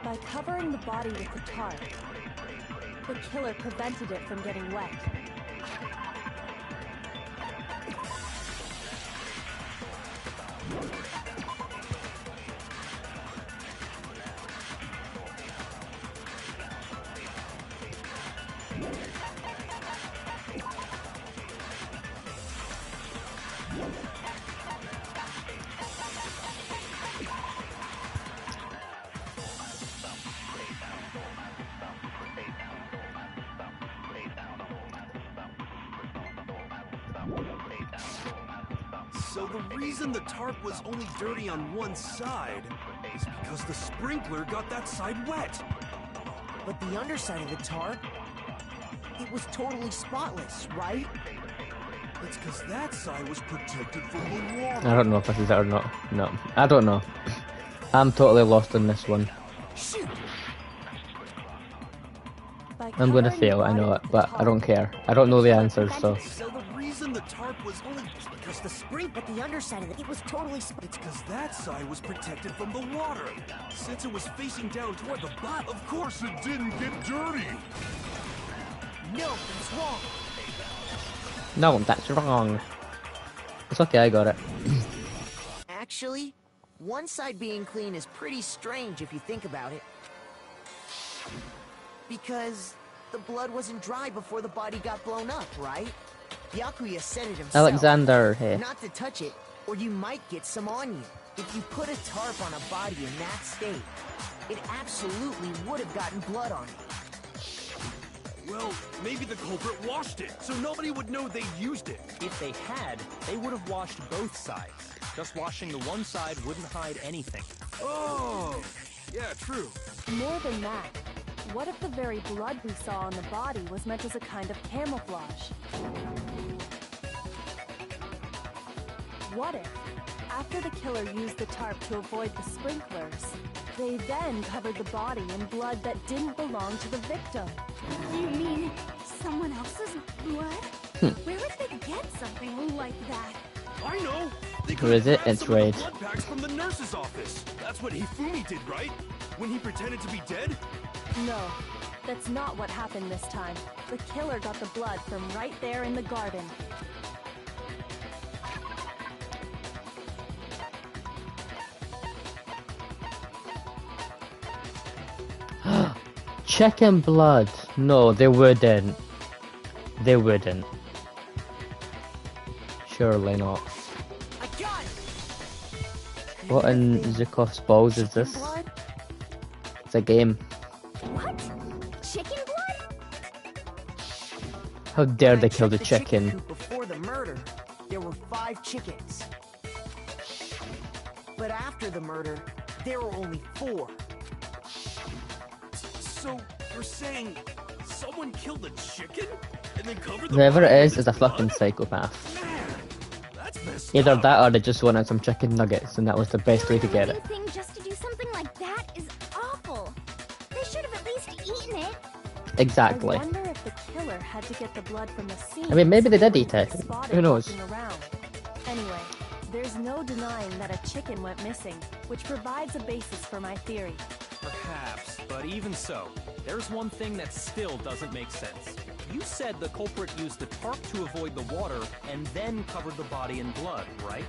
By covering the body with the tarp, the killer prevented it from getting wet. So the reason the tarp was only dirty on one side is because the sprinkler got that side wet. But the underside of the tarp, it was totally spotless, right? It's because that side was protected from the water. I don't know if this is it or not. No, I don't know. I'm totally lost on this one. Shoot! I'm gonna fail, I know it, but I don't care. I don't know the answers, so. So the reason the tarp was only because the spring, But the underside of it was totally it's because that side was protected from the water. Since it was facing down toward the bottom, of course it didn't get dirty. No, it's wrong. No, that's wrong. It's okay, I got it. Actually, one side being clean is pretty strange if you think about it. Because the blood wasn't dry before the body got blown up, right? Byakuya said it himself. Alexander here. Not to touch it, or you might get some on you. If you put a tarp on a body in that state, it absolutely would have gotten blood on it. Well, maybe the culprit washed it, so nobody would know they used it. If they had, they would have washed both sides. Just washing the one side wouldn't hide anything. Oh, yeah, true. More than that, what if the very blood we saw on the body was meant as a kind of camouflage? What if, After the killer used the tarp to avoid the sprinklers, they then covered the body in blood that didn't belong to the victim. You mean someone else's blood? Where would they get something like that? I know! They Who is it? grabbed It's some of the Raid. blood packs from the nurse's office. That's what Hifumi did, right? When he pretended to be dead? No, that's not what happened this time. The killer got the blood from right there in the garden. Chicken blood. No, they wouldn't. They wouldn't. Surely not. I got it! What in Zukov's balls is Chicken this? blood? It's a game. What? Chicken blood? How dare When I they kill the checked chicken? coop before the murder, there were 5 chickens. But after the murder, there were only 4. So, you're saying someone killed a chicken? And then covered the Whoever body it with is a its fucking blood? psychopath. Man, that's messed Either up. that or they just wanted some chicken nuggets and that was the best way to get it. Anything just to do something like that is awful. They should have at least eaten it. Exactly. I wonder if the killer had to get the blood from the scene. I mean, maybe they did eat before it. he was spotted Who knows? walking around. Anyway, there's no denying that a chicken went missing, which provides a basis for my theory. Perhaps, but even so, there's one thing that still doesn't make sense. You said the culprit used the tarp to avoid the water and then covered the body in blood, right?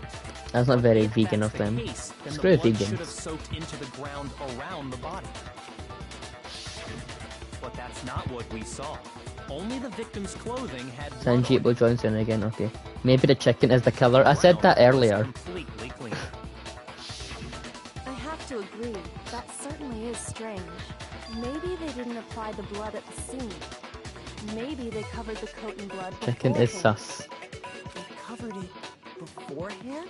That's not very If vegan that's of the them. case, then Screw the blood should have vegans. soaked into the ground around the body. But that's not what we saw. Only the victim's clothing had blood on Sanjeev it. Johnson again, okay. Maybe the chicken is the killer. I said that Ground was earlier. completely clean. I have to agree, that certainly is strange. Maybe they didn't apply the blood at the scene. Maybe they covered the coat in blood Chicken is beforehand. sus. They covered it beforehand?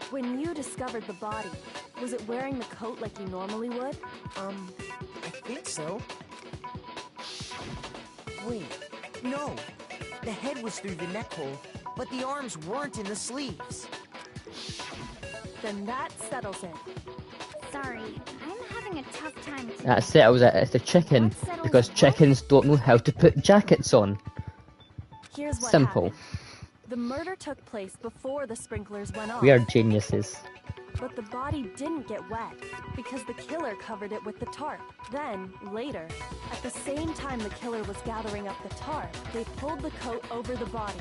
When you discovered the body, was it wearing the coat like you normally would? I think so. Wait, no. The head was through the neck hole, but the arms weren't in the sleeves. Then that settles it. Sorry, I'm having a tough time today. That settles it. It's the chicken. Because chickens don't know how to put jackets on. Here's what Simple. happened. The murder took place before the sprinklers went off. We are geniuses. But the body didn't get wet because the killer covered it with the tarp. Then, later, at the same time the killer was gathering up the tarp, they pulled the coat over the body.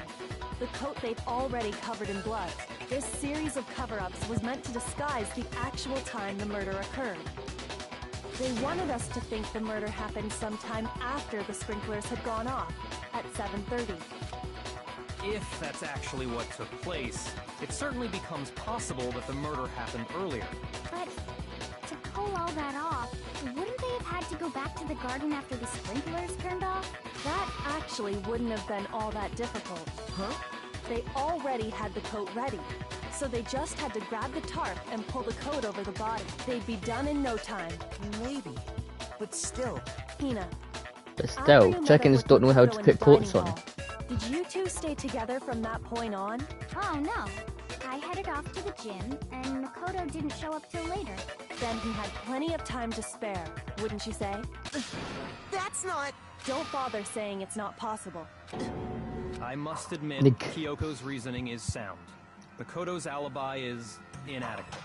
The coat they'd already covered in blood. This series of cover-ups was meant to disguise the actual time the murder occurred. They wanted us to think the murder happened sometime after the sprinklers had gone off, at 7:30. If that's actually what took place, it certainly becomes possible that the murder happened earlier. But to pull all that off, wouldn't they have had to go back to the garden after the sprinklers turned off? That actually wouldn't have been all that difficult. Huh? They already had the coat ready, so they just had to grab the tarp and pull the coat over the body. They'd be done in no time. Maybe. But still. Hina, But after still, you met up chickens with don't know how Makoto to in put the coats dining on. hall, did you two stay together from that point on? Oh no. I headed off to the gym, and Makoto didn't show up till later. Then he had plenty of time to spare, wouldn't you say? That's not... Don't bother saying it's not possible. I must admit, Nick. Kyoko's reasoning is sound. Makoto's alibi is inadequate.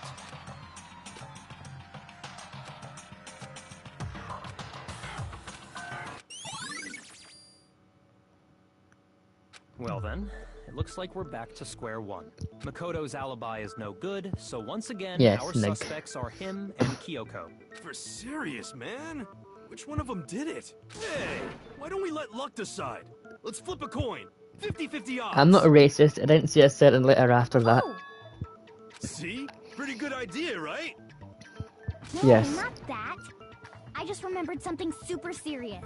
Well then, it looks like we're back to square one. Makoto's alibi is no good, so once again, Yes, our Nick. suspects are him and Kyoko. For serious, man? Which one of them did it? Hey, why don't we let luck decide? Let's flip a coin. 50-50 odds. I'm not a racist. I didn't see a certain letter after that. Oh, See? Pretty good idea, right? no, Yes. not that. I just remembered something super serious.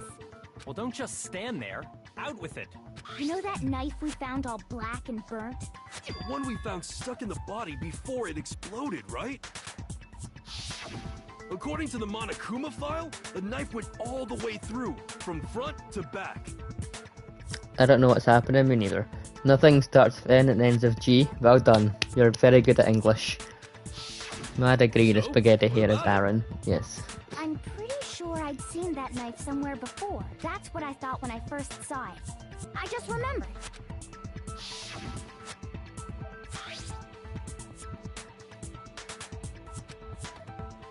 Well, don't just stand there. Out with it. You know that knife we found all black and burnt? The one we found stuck in the body before it exploded, right? According to the Monokuma file, the knife went all the way through, from front to back. I don't know what's happening, me neither. Nothing starts with N and ends with G. Well done. You're very good at English. No, I'd agree. The spaghetti hair is Aaron. Yes. I'm pretty sure I'd seen that knife somewhere before. That's what I thought when I first saw it. I just remembered.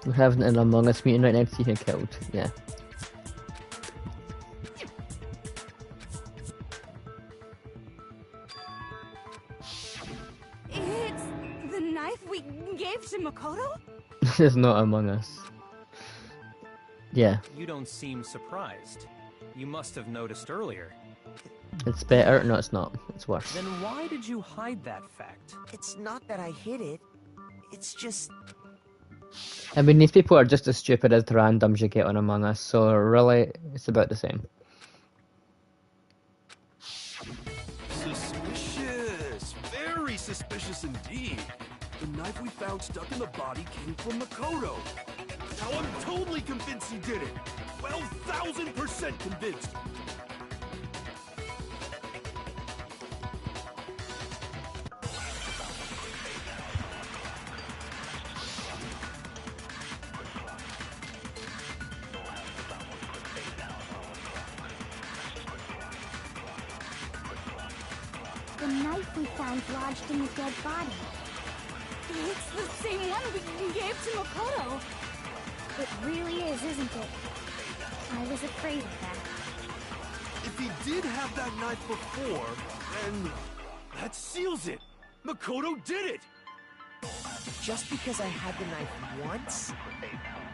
We're having an Among Us meeting right now to see who killed. Yeah. It's the knife we gave to Makoto? This is not Among Us. Yeah. You don't seem surprised. You must have noticed earlier. It's better. No, it's not. It's worse. Then why did you hide that fact? It's not that I hid it. It's just... I mean, these people are just as stupid as the randoms you get on Among Us, so really, it's about the same. Suspicious. Very suspicious indeed. The knife we found stuck in the body came from Makoto. Now I'm totally convinced he did it. 12,000% convinced. The knife we found lodged in the dead body. It's the same one we gave to Makoto. It really is, isn't it? I was afraid of that. If he did have that knife before, then that seals it. Makoto did it. Just because I had the knife once,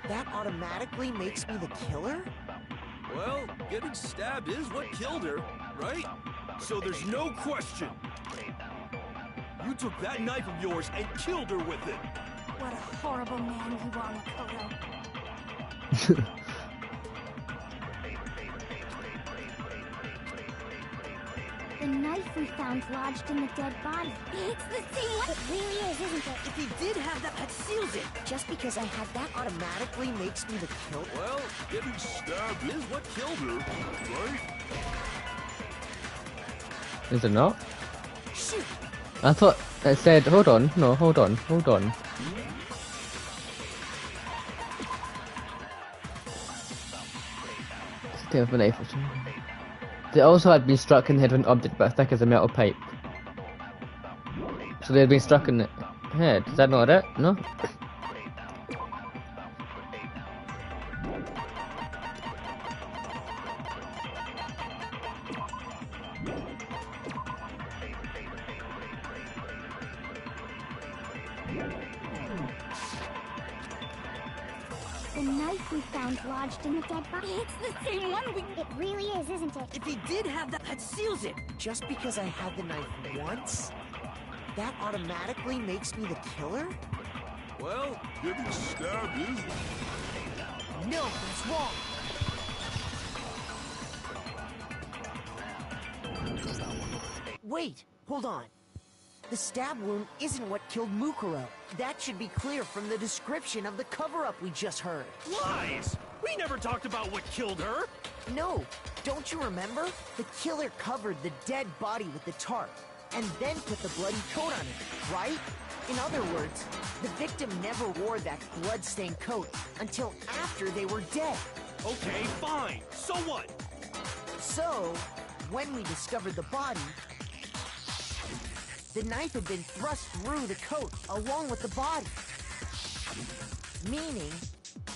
that automatically makes me the killer? Well, getting stabbed is what killed her, right? So there's no question. You took that knife of yours and killed her with it. What a horrible man you are, Makoto. The knife we found lodged in the dead body. It's the same one. It really is, isn't it? If he did have that seals it. Just because I had that automatically makes me the killer? Well, getting stabbed is what killed her, right? Is it not? Shoot! I thought it said, hold on. No, hold on. Hold on. Still have a knife or something. They also had been struck in the head with an object but thick as a metal pipe. So they had been struck in the head. Is that not it? No? The knife we found lodged in the dead body. It's the same one we... It really is, isn't it? If he did have that seals it. Just because I had the knife once, that automatically makes me the killer? Well, getting stabbed is... No, that's wrong. Wait, hold on. The stab wound isn't what killed Mukuro. That should be clear from the description of the cover-up we just heard. Lies! We never talked about what killed her! No, don't you remember? The killer covered the dead body with the tarp, and then put the bloody coat on it, right? In other words, the victim never wore that blood-stained coat until after they were dead. Okay, fine. So what? So, when we discovered the body, the knife had been thrust through the coat along with the body. Meaning,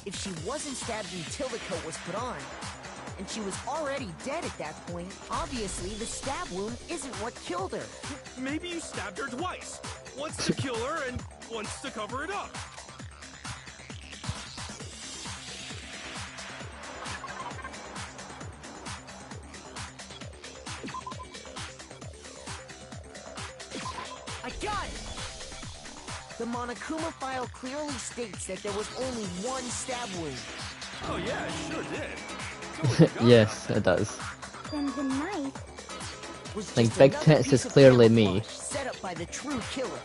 if she wasn't stabbed until the coat was put on, and she was already dead at that point, obviously the stab wound isn't what killed her. Maybe you stabbed her twice. Once to kill her and once to cover it up. I got it! The Monokuma file clearly states that there was only one stab wound. Oh yeah, it sure did. Yes, it does. Then the knife... Was Like, just Big another Tits piece is of clearly me. camouflage set up by the true killer.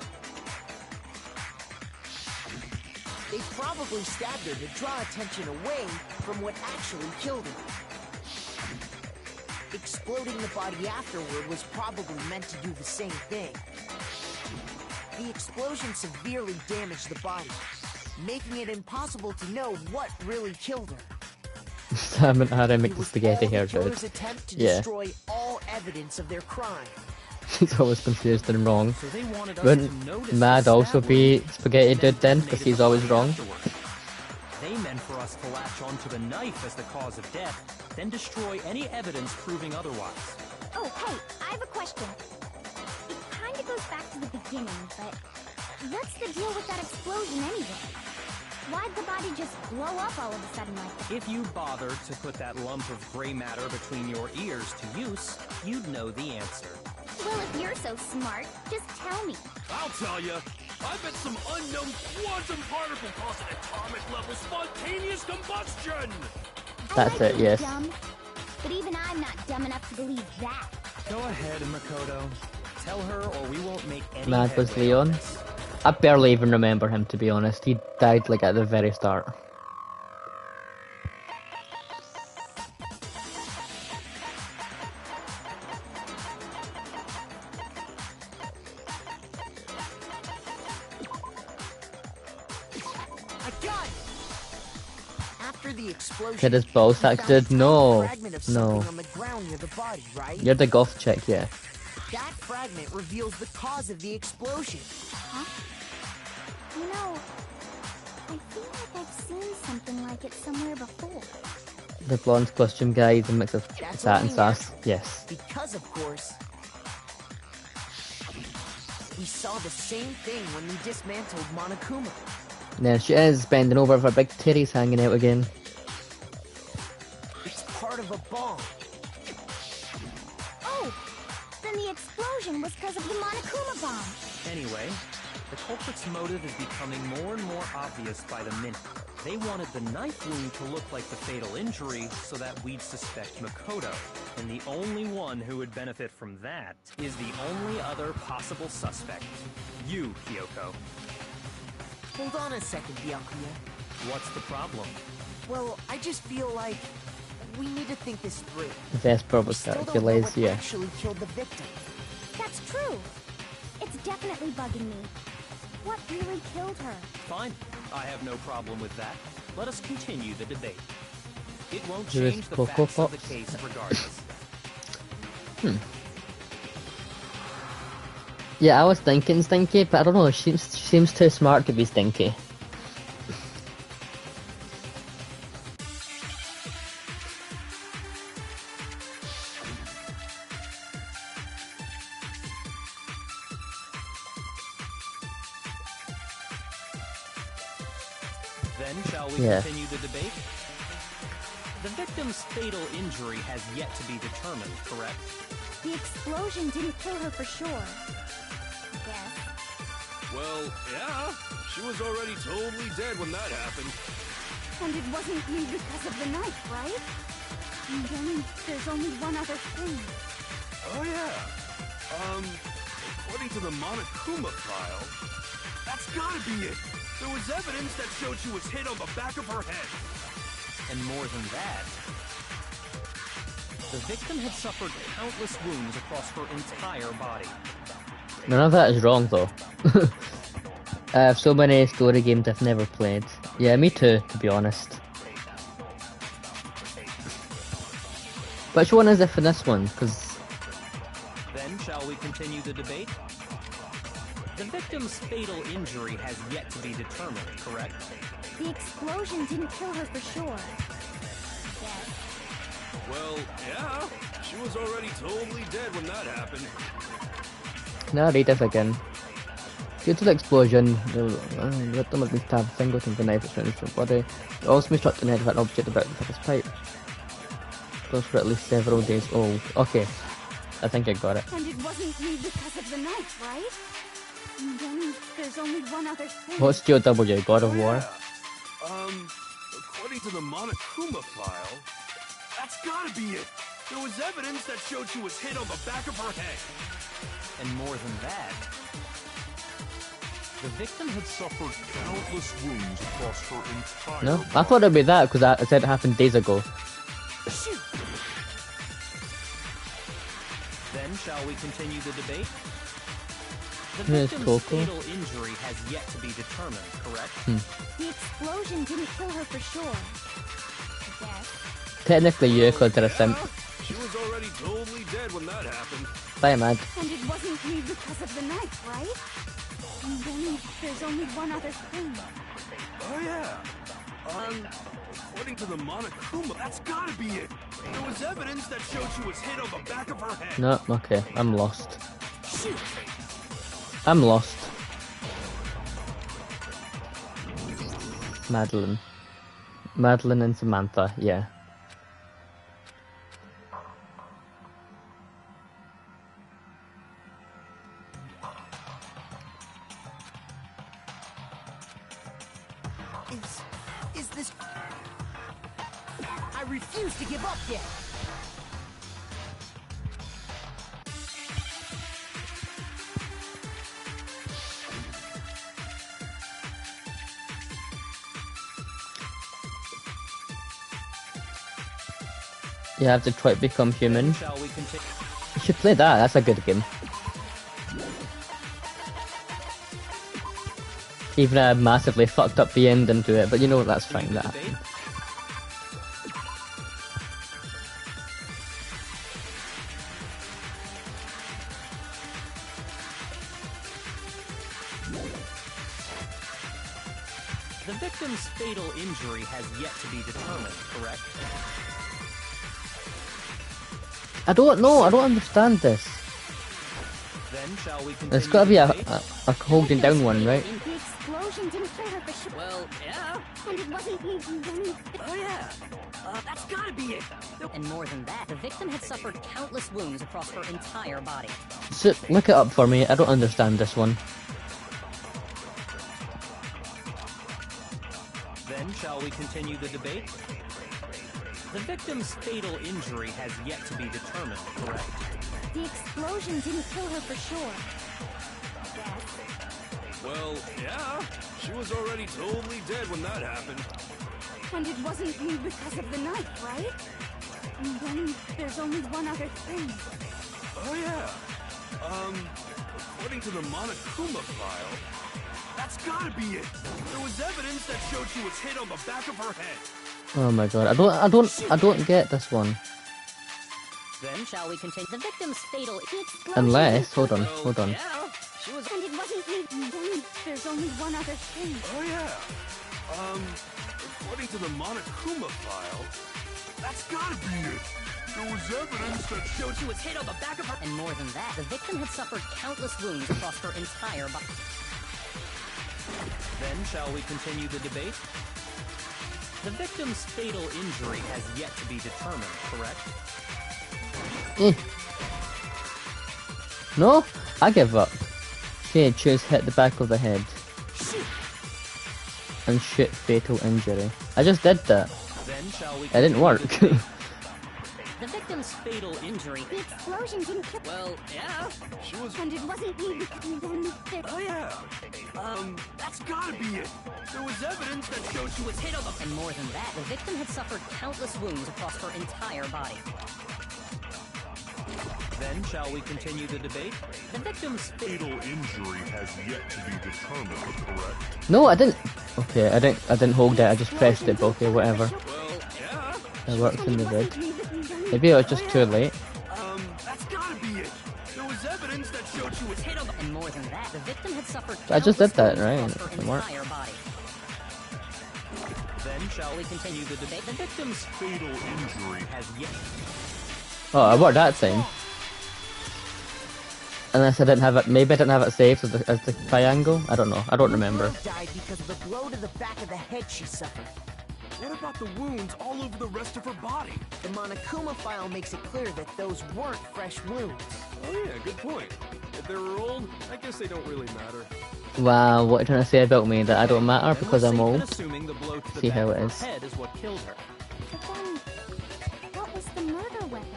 They probably stabbed her to draw attention away from what actually killed her. Exploding the body afterward was probably meant to do the same thing. The explosion severely damaged the body, making it impossible to know what really killed her. Sam and Harry make It the was spaghetti all the hair dude. killer's attempt to Yeah. destroy all evidence of their crime. He's always confused and wrong. So they wanted us Wouldn't to notice Mad the also stab be wound spaghetti and then dude then? Because detonated he's the always body wrong. afterward. They meant for us to latch onto the knife as the cause of death, then destroy any evidence proving otherwise. Oh, hey, I have a question. It kinda goes back to the beginning, but what's the deal with that explosion anyway? Why'd the body just blow up all of a sudden like that? If you bothered to put that lump of gray matter between your ears to use, you'd know the answer. Well, if you're so smart, just tell me. I'll tell you. I bet some unknown quantum particle caused an atomic level spontaneous combustion! That's I might it, be yes. dumb, but even I'm not dumb enough to believe that. Go ahead, Makoto. Tell her or we won't make any Mad was headway on Leon. this. I barely even remember him, to be honest. He died like at the very start. I got it! After the explosion, Kid is ball you sack found a dude? tiny No. fragment of No. something on the ground near the body, right? You're the golf chick, yeah. That fragment reveals the cause of the explosion. Huh? You know, I feel like I've seen something like it somewhere before. The blonde costume guy is a mix of That's fat and only sass. natural, Yes. Because, of course, we saw the same thing when we dismantled Monokuma. There she is, bending over with her big titties hanging out again. It's part of a bomb. Oh! Then the explosion was because of the Monokuma bomb. Anyway, the culprit's motive is becoming more and more obvious by the minute. They wanted the knife wound to look like the fatal injury so that we'd suspect Makoto. And the only one who would benefit from that is the only other possible suspect. You, Kyoko. Hold on a second, Byakuya. What's the problem? Well, I just feel like we need to think this through. Vesper We was still don't know Hercules, what yeah. actually killed the victim. That's true. It's definitely bugging me. What really killed her? Fine. I have no problem with that. Let us continue the debate. It won't There is change the Cocoa facts of the Pops. case regardless. Yeah, I was thinking Stinky, but I don't know, she seems too smart to be Stinky. Then, shall we Yeah. continue the debate? The victim's fatal injury has yet to be determined, correct? The explosion didn't kill her for sure. Yes. Well, yeah. She was already totally dead when that happened. And it wasn't you because of the knife, right? And then there's only one other thing. Oh, yeah. According to the Monokuma file, that's gotta be it. There was evidence that showed she was hit on the back of her head. And more than that, the victim had suffered countless wounds across her entire body. None of that is wrong though. I have so many story games I've never played. Yeah, me too, to be honest. Which one is it in this one? Because Then, shall we continue the debate? The victim's fatal injury has yet to be determined, correct? The explosion didn't kill her for sure. Yes. Well, yeah. She was already totally dead when that happened. now read this again. Due to the explosion, the victim has been stabbed single with the knife that surrounds her body. It also been struck in the head with an object about the tip of his pipe. Goes for at least several days old. Okay, I think I got it. And it wasn't you because of the knife, right? And then there's only one other thing. What's GOW? God of War? According to the Monokuma file, that's gotta be it. There was evidence that showed she was hit on the back of her head. And more than that, the victim had suffered countless wounds across her entire No? body. I thought it'd be that because I said it happened days ago. Shoot! Then, shall we continue the debate? The Here's victim's Coco. fatal injury has yet to be determined, correct? The explosion didn't kill her for sure. I guess. Technically, Yuko did a simp. She was already totally dead when that happened. Bye, Mad. And it wasn't me because of the knife, right? And then there's only one other thing. Oh yeah. According to the Monokuma, that's gotta be it. There was evidence that showed she was hit on the back of her head. No, okay, I'm lost. Shoot. I'm lost. Madeline. Madeline and Samantha, yeah. Is this... I refuse to give up yet. You have Detroit Become Human. Shall we continue? You should play that, that's a good game. Even I massively fucked up the end into it, but you know what, that's fine, that happened. The victim's fatal injury has yet to be determined, correct? I don't know, I don't understand this. Then shall we continue? There's gotta be a debate? holding down one, right? The explosion didn't kill her for sure. Well, yeah. And it wasn't me. Oh yeah. That's gotta be it. And more than that, the victim had suffered countless wounds across her entire body. So, look it up for me, I don't understand this one. Then shall we continue the debate? The victim's fatal injury has yet to be determined, correct? The explosion didn't kill her for sure. Well, yeah. She was already totally dead when that happened. And it wasn't me because of the knife, right? And then there's only one other thing. Oh yeah. According to the Monokuma file, that's gotta be it. There was evidence that showed she was hit on the back of her head. Oh my god, I don't get this one. Then shall we continue? The victim's fatal... Unless, hold on. Yeah, she was... And it wasn't me. And then there's only one other thing. Oh yeah. According to the Monokuma file, that's gotta be it. There was evidence that showed She was hit on the back of her... And more than that, the victim had suffered countless wounds across her entire body. Then shall we continue the debate? The victim's fatal injury has yet to be determined, correct? No? I give up. Okay, choose hit the back of the head. And shoot fatal injury. I just did that. Then shall we It didn't work. The victim's fatal injury... The explosion didn't kill... Well, yeah. she was... And it wasn't me because then Oh yeah. That's gotta be it. There was evidence that showed she was hit on the... And more than that, the victim had suffered countless wounds across her entire body. Then shall we continue the debate? The victim's fatal injury has yet to be determined, correct? No, I didn't. Okay, I didn't hold it, I just pressed it, but okay, whatever. Well, yeah. It works in the vid. Maybe I was just too late. That's gotta be it. There was evidence that showed she was hit on the... And more than that, the victim had suffered I just did that, countless right? wounds It across didn't her work. entire body. Then shall we continue the debate? The victim's fatal injury has yet... Oh, I worked that time. Unless I didn't have it, maybe I didn't have it saved as the triangle? I don't know, I don't remember. Died because of the blow to the back of the head she suffered. What about the wounds all over the rest of her body? The Monokuma file makes it clear that those weren't fresh wounds. Oh yeah, good point. If they were old, I guess they don't really matter. Wow, what are you trying to say about me? That I don't matter because I'm old? Assuming the blow to the See back how of it her is. head is what killed her. But then, what was the murder weapon?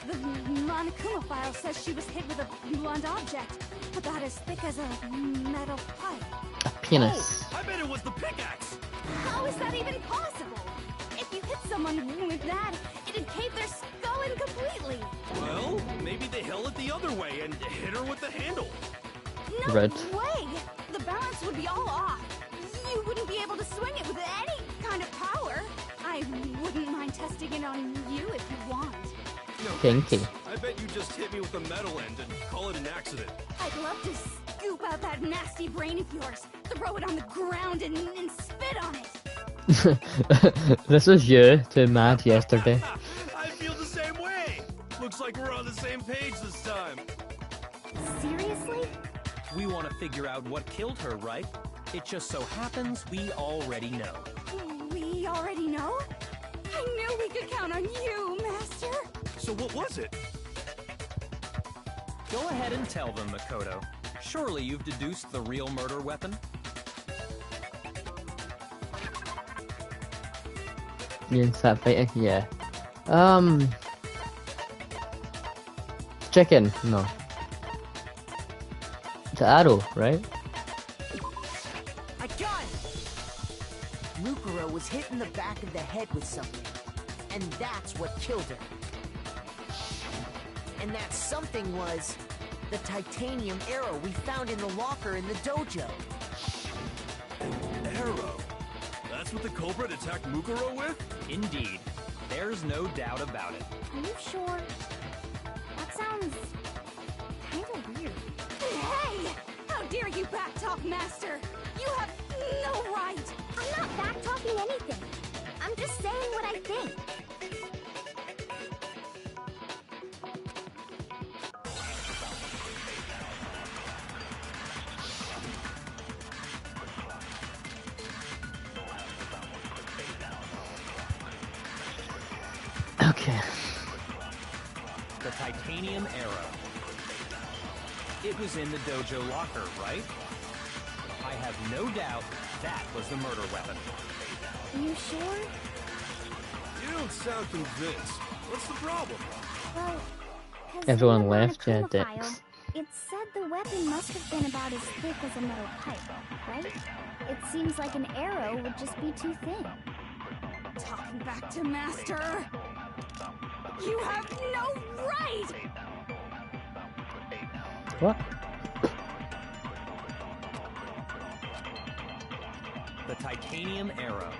The Monokuma file says she was hit with a blunt object, about as thick as a metal pipe. A penis. Oh, I bet it was the pickaxe! How is that even possible? If you hit someone with that, it'd cave their skull in completely. Well, maybe they held it the other way and hit her with the handle. No Red. way! The balance would be all off. You wouldn't be able to swing it with any kind of power. I wouldn't mind testing it on you if you want. No, Kinky. I bet you just hit me with the metal end and call it an accident. I'd love to scoop out that nasty brain of yours, throw it on the ground and spit on it. This was you too mad yesterday. I feel the same way. Looks like we're on the same page this time. Seriously? We want to figure out what killed her, right? It just so happens we already know. We already know? I knew we could count on you, Master. So what was it? Go ahead and tell them, Makoto. Surely you've deduced the real murder weapon? You and start fighting? Yeah. Chicken? No. It's an arrow, right? I got it! Mukuro was hit in the back of the head with something, and that's what killed her. And that something was the titanium arrow we found in the locker in the dojo. Arrow. That's what the culprit attacked Mukuro with? Indeed. There's no doubt about it. Are you sure? That sounds kind of weird. Hey! How dare you backtalk, Master? You have no right! I'm not back-talking anything. I'm just saying what I think. Okay. The titanium arrow. It was in the dojo locker, right? I have no doubt that was the murder weapon. Are you sure? You don't sound convinced. What's the problem? Well, 'cause Everyone in the left, yeah, Monokuma dicks. file, it said the weapon must have been about as thick as a metal pipe, right? It seems like an arrow would just be too thin. Talking back to Master! You have no right! What? The titanium arrow.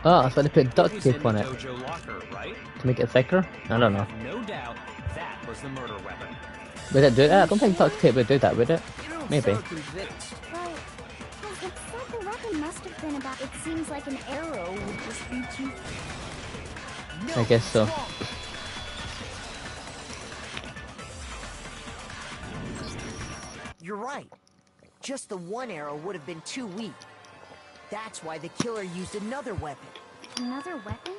Oh, that's why they put duct It was in tape on the it. dojo locker, right? To make it thicker? I don't know. No doubt that was the murder weapon. Would it do that? I don't think duct tape would do that, would it? You don't Maybe. sound convinced. Well, 'cause it said the weapon must have been about. It seems like an arrow would just be too thin. I guess so. You're right. Just the one arrow would have been too weak. That's why the killer used another weapon. Another weapon?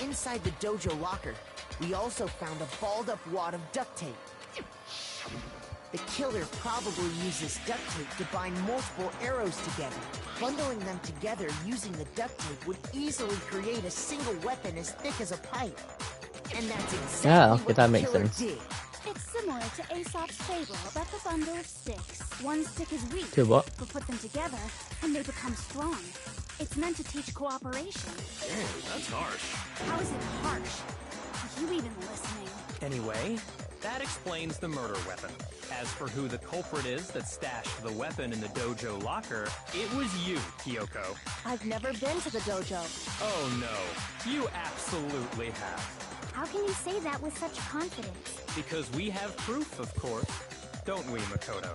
Inside the dojo locker, we also found a balled up wad of duct tape. The killer probably used this duct tape to bind multiple arrows together. Bundling them together using the duct tape would easily create a single weapon as thick as a pipe. And that's exactly okay, what that the makes killer sense. did. It's similar to Aesop's fable about the bundle of sticks. One stick is weak, To what? but put them together, and they become strong. It's meant to teach cooperation. Damn, that's harsh. How is it harsh? Are you even listening? Anyway, that explains the murder weapon. As for who the culprit is that stashed the weapon in the dojo locker, it was you, Kyoko. I've never been to the dojo. Oh no, you absolutely have. How can you say that with such confidence? Because we have proof, of course. Don't we, Makoto?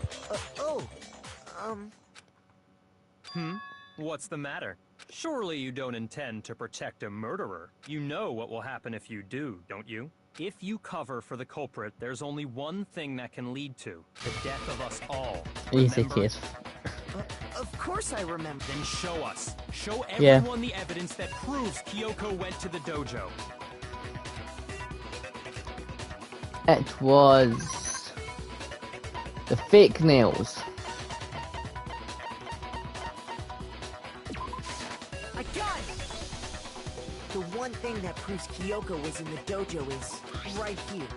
What's the matter? Surely you don't intend to protect a murderer. You know what will happen if you do, don't you? If you cover for the culprit, there's only one thing that can lead to the death of us all. Easy Remember? case. Of course I remember. Then show us. Show Yeah. everyone the evidence that proves Kyoko went to the dojo. It was the fake nails. I got it! The one thing that proves Kyoko was in the dojo is right here.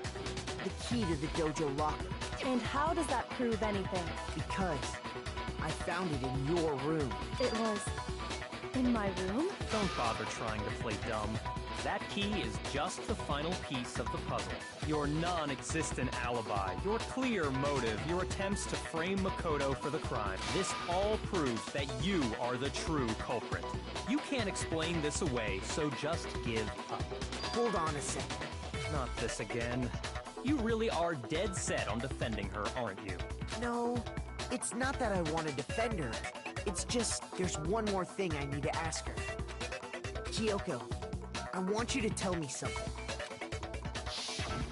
The key to the dojo locker. And how does that prove anything? Because I found it in your room. It was In my room? Don't bother trying to play dumb. That key is just the final piece of the puzzle. Your non-existent alibi, your clear motive, your attempts to frame Makoto for the crime. This all proves that you are the true culprit. You can't explain this away, so just give up. Hold on a second. Not this again. You really are dead set on defending her, aren't you? No, it's not that I want to defend her. It's just, there's one more thing I need to ask her. Kyoko, I want you to tell me something.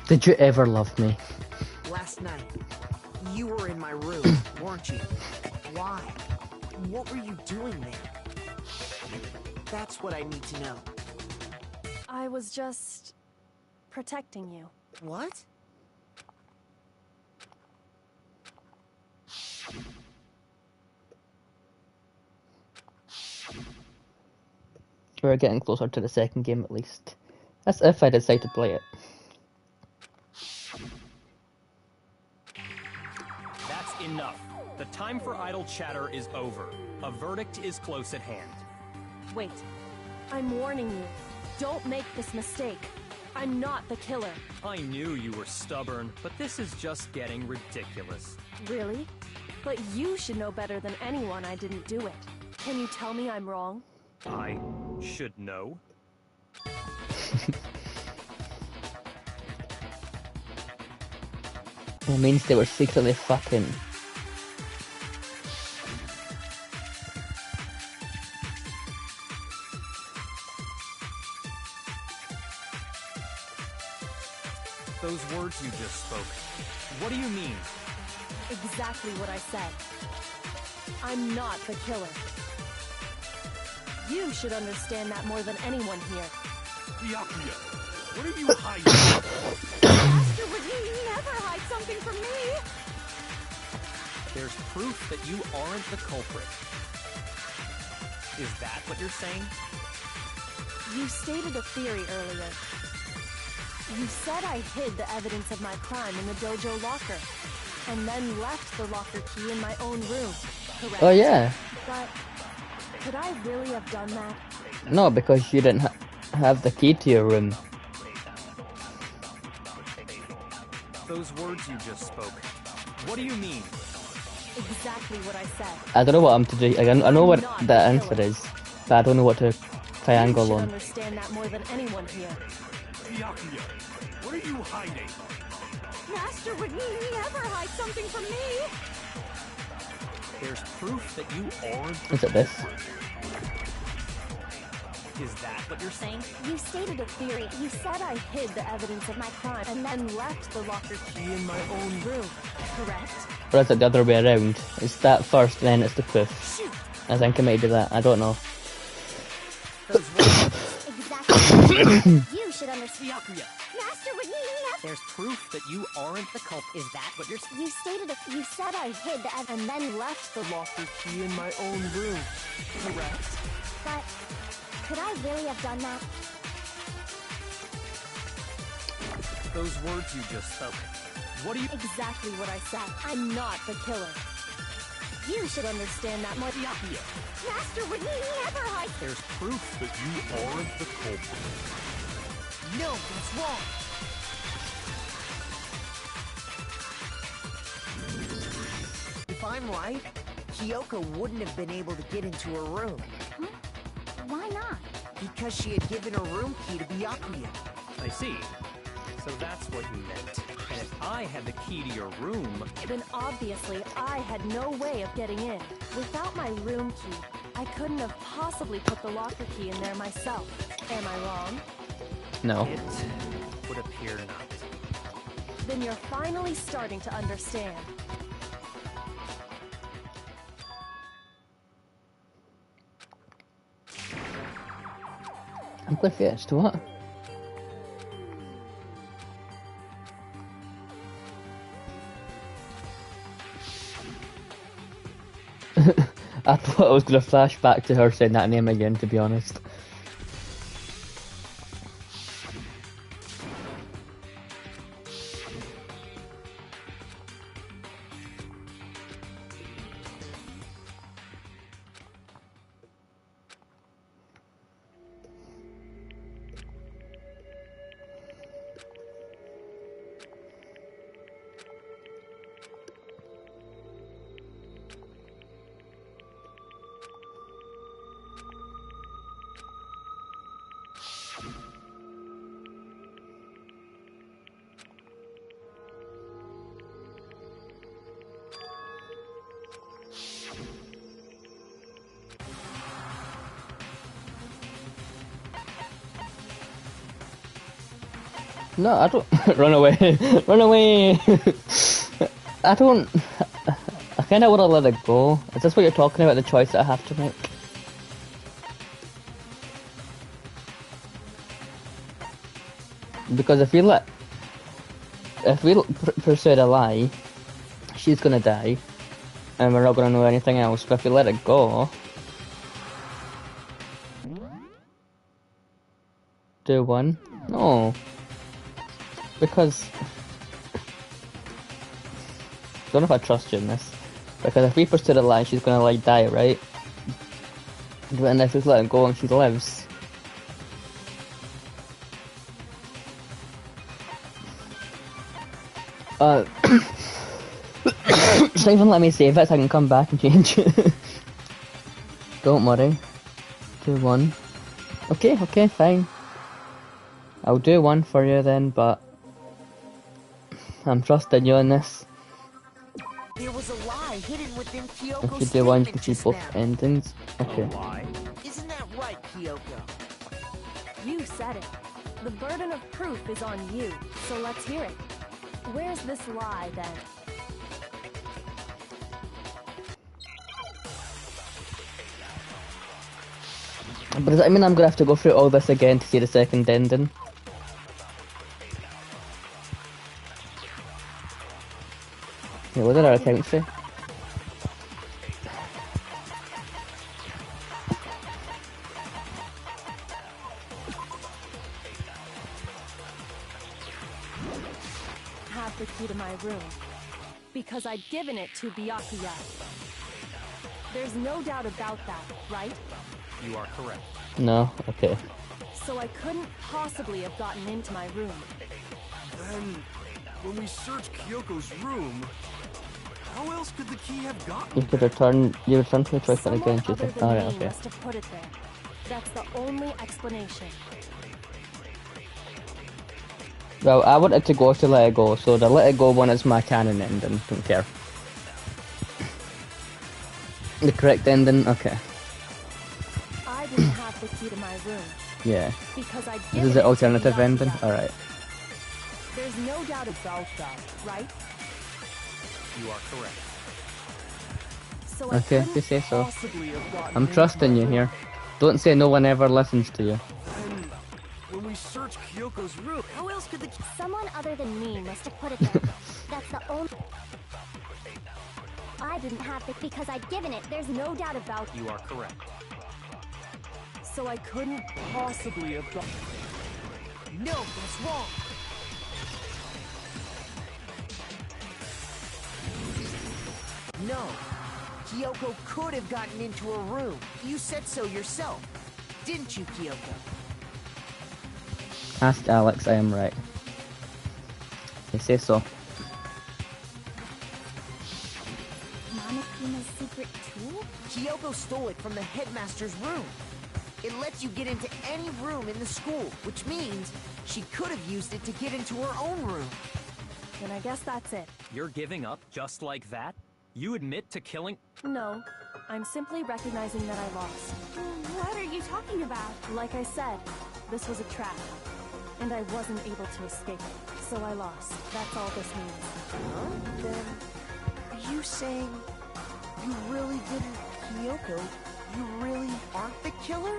Did you ever love me? Last night, you were in my room, weren't you? Why? What were you doing there? That's what I need to know. I was just protecting you. What? We're getting closer to the second game at least. That's if I decide to play it. That's enough. The time for idle chatter is over. A verdict is close at hand. Wait. I'm warning you. Don't make this mistake. I'm not the killer. I knew you were stubborn, but this is just getting ridiculous. Really? But you should know better than anyone I didn't do it. Can you tell me I'm wrong? I should know. It means they were secretly fucking. Those words you just spoke, what do you mean? Exactly what I said. I'm not the killer. You should understand that more than anyone here. Byakuya, what are you hiding? Master would never hide something from me! There's proof that you aren't the culprit. Is that what you're saying? You stated a theory earlier. You said I hid the evidence of my crime in the dojo locker, and then left the locker key in my own room, correct? Oh yeah. But could I really have done that? No, because you didn't have the key to your room. Those words you just spoke, what do you mean? Exactly what I said. I don't know what I'm to do. I know what the answer is, but I don't know what to triangle You should on. understand that more than anyone here. Byakuya, what are you hiding? Master would never hide something from me! There's proof that you aren't the Is it this? Is that what you're saying? You stated a theory. You said I hid the evidence of my crime, and then left the locker key in my own room, correct? Or is it the other way around? It's that first, then it's the proof. I think I might do that. I don't know. Exactly. You should understand. Byakuya, Master would never. there's proof that you aren't the culprit. Is that what you're saying? You stated you said I hid the And then left the locker key in my own room, correct? But could I really have done that? Those words you just spoke, what do you... Exactly what I said. I'm not the killer. You should understand that more. Byakuya, Master would never hide. there's proof that you aren't the culprit. No, that's wrong. If I'm right, Kyoko wouldn't have been able to get into her room. Huh? Why not? Because she had given her room key to Byakuya. I see. So that's what you meant. And if I had the key to your room... Then obviously I had no way of getting in. Without my room key, I couldn't have possibly put the locker key in there myself. Am I wrong? No. It would appear not. Then you're finally starting to understand. I'm confused. What? I thought I was gonna flash back to her saying that name again, to be honest. No, I don't. Run away! Run away! I don't. I kind of want to let it go. Is this what you're talking about? The choice that I have to make? Because if we pursue a lie, she's gonna die, and we're not gonna know anything else. But if we let it go, do one. No. Because I don't know if I trust you in this. Because if we pursue the lie, she's gonna like die, right? And if we let it go and she lives. Just even let me save it so I can come back and change it. Don't worry. Do one. Okay, fine. I'll do one for you then, but I'm trusting you in this. There was a lie hidden within Kyoko's If you do one, you can statement see just both now. endings. Okay. Isn't that right, Kyoko? You said it. The burden of proof is on you, so let's hear it. Where's this lie, then? But does that mean I'm gonna have to go through all this again to see the second ending? Yeah, what did our account say? Have the key to my room. Because I'd given it to Byakuya. There's no doubt about that, right? You are correct. No? Okay. So I couldn't possibly have gotten into my room. Then, when we searched Kyoko's room, how else could the key have gotten? You return to the choice button again, Someone other choose it. than Alright, me okay. must have put it there. That's the only explanation. Well, I wanted to go to Let It Go, so the Let It Go one is my canon ending, don't care. The correct ending? Okay. I didn't have the key to my room. Yeah. Because I'd This given is the it to alternative Byakuya. ending? Alright. There's no doubt about that, right? You are correct. So I Okay, couldn't you say so. possibly have gotten I'm into trusting my you room. here. Don't say no one ever listens to you. Then, when we searched Kyoko's room, how else could the key... Someone other than me must have put it there. That's the only... I didn't have it because I'd given it. There's no doubt about You are correct. So I couldn't possibly have gotten... No, that's wrong. No. Kyoko could have gotten into her room. You said so yourself. Didn't you, Kyoko? Ask Alex, I am right. They say so. Monokuma's secret tool? Kyoko stole it from the headmaster's room. It lets you get into any room in the school, which means she could have used it to get into her own room. Then I guess that's it. You're giving up just like that? You admit to killing... No, I'm simply recognizing that I lost. What are you talking about? Like I said, this was a trap. And I wasn't able to escape it, so I lost. That's all this means. Huh? Then, are you saying you really didn't, Kyoko? You really aren't the killer?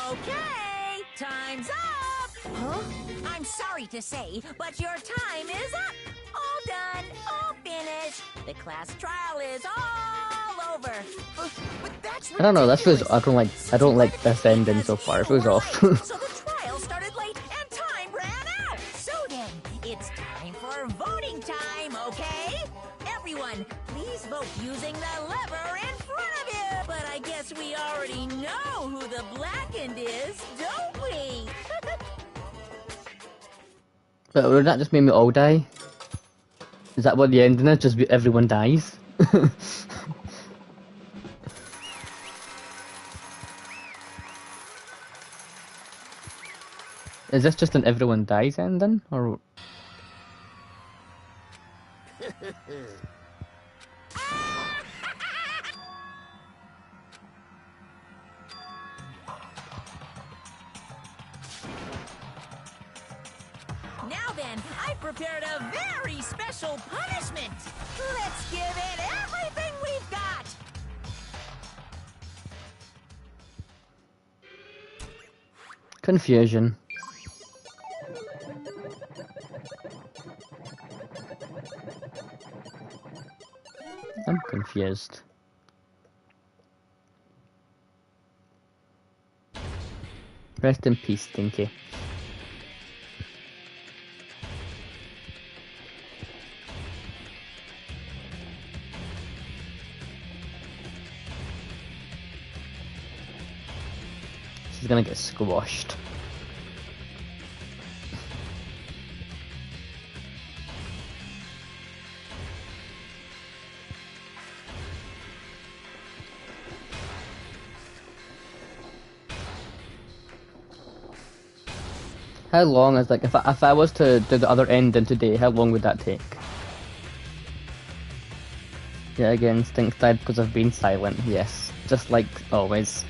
Okay, time's up! Huh? I'm sorry to say, but your time is up! All done, all finished. The class trial is all over. But that's I don't know, this was ridiculous. I don't like this ending so far. It was off. So the trial started late and time ran out. So then, it's time for voting time, okay? Everyone, please vote using the lever in front of you. But I guess we already know who the blackened is, don't we? But would that just make me all die? Is that what the ending is? Just everyone dies? Is this just an everyone dies ending, or? Now then, I've prepared a very special punishment. Let's give it everything we've got. Confusion. I'm confused. Rest in peace, Stinky. She's gonna get squashed. How long is, like, if I was to do the other ending today, how long would that take? Yeah, again, Stink died because I've been silent, yes. Just like always.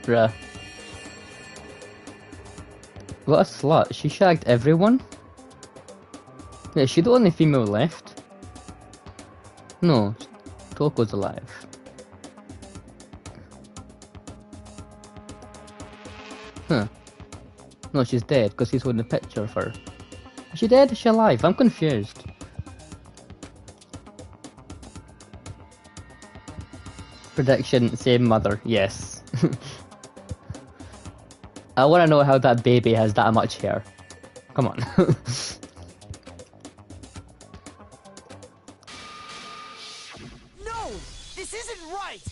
Bruh. What a slut. She shagged everyone? Yeah, is she the only female left? No, Toko's alive. Huh. No, she's dead because he's holding a picture of her. Is she dead? Is she alive? I'm confused. Prediction, same mother, yes. I want to know how that baby has that much hair. Come on. No! This isn't right!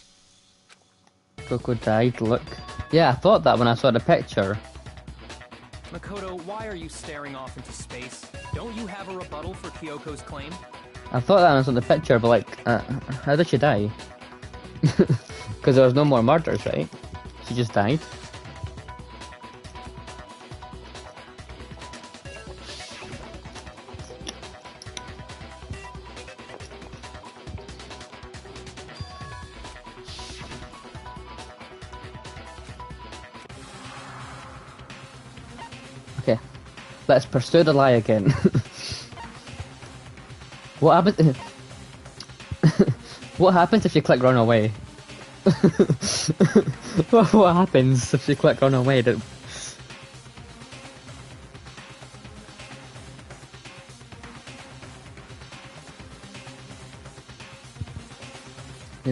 Coco died, look. Yeah, I thought that when I saw the picture. Makoto, why are you staring off into space? Don't you have a rebuttal for Kyoko's claim? I thought that when I saw the picture, but like, how did she die? Because there was no more murders, right? She just died. Okay, let's pursue the lie again. What happens? What happens if you click run away? What happens if you click run away? If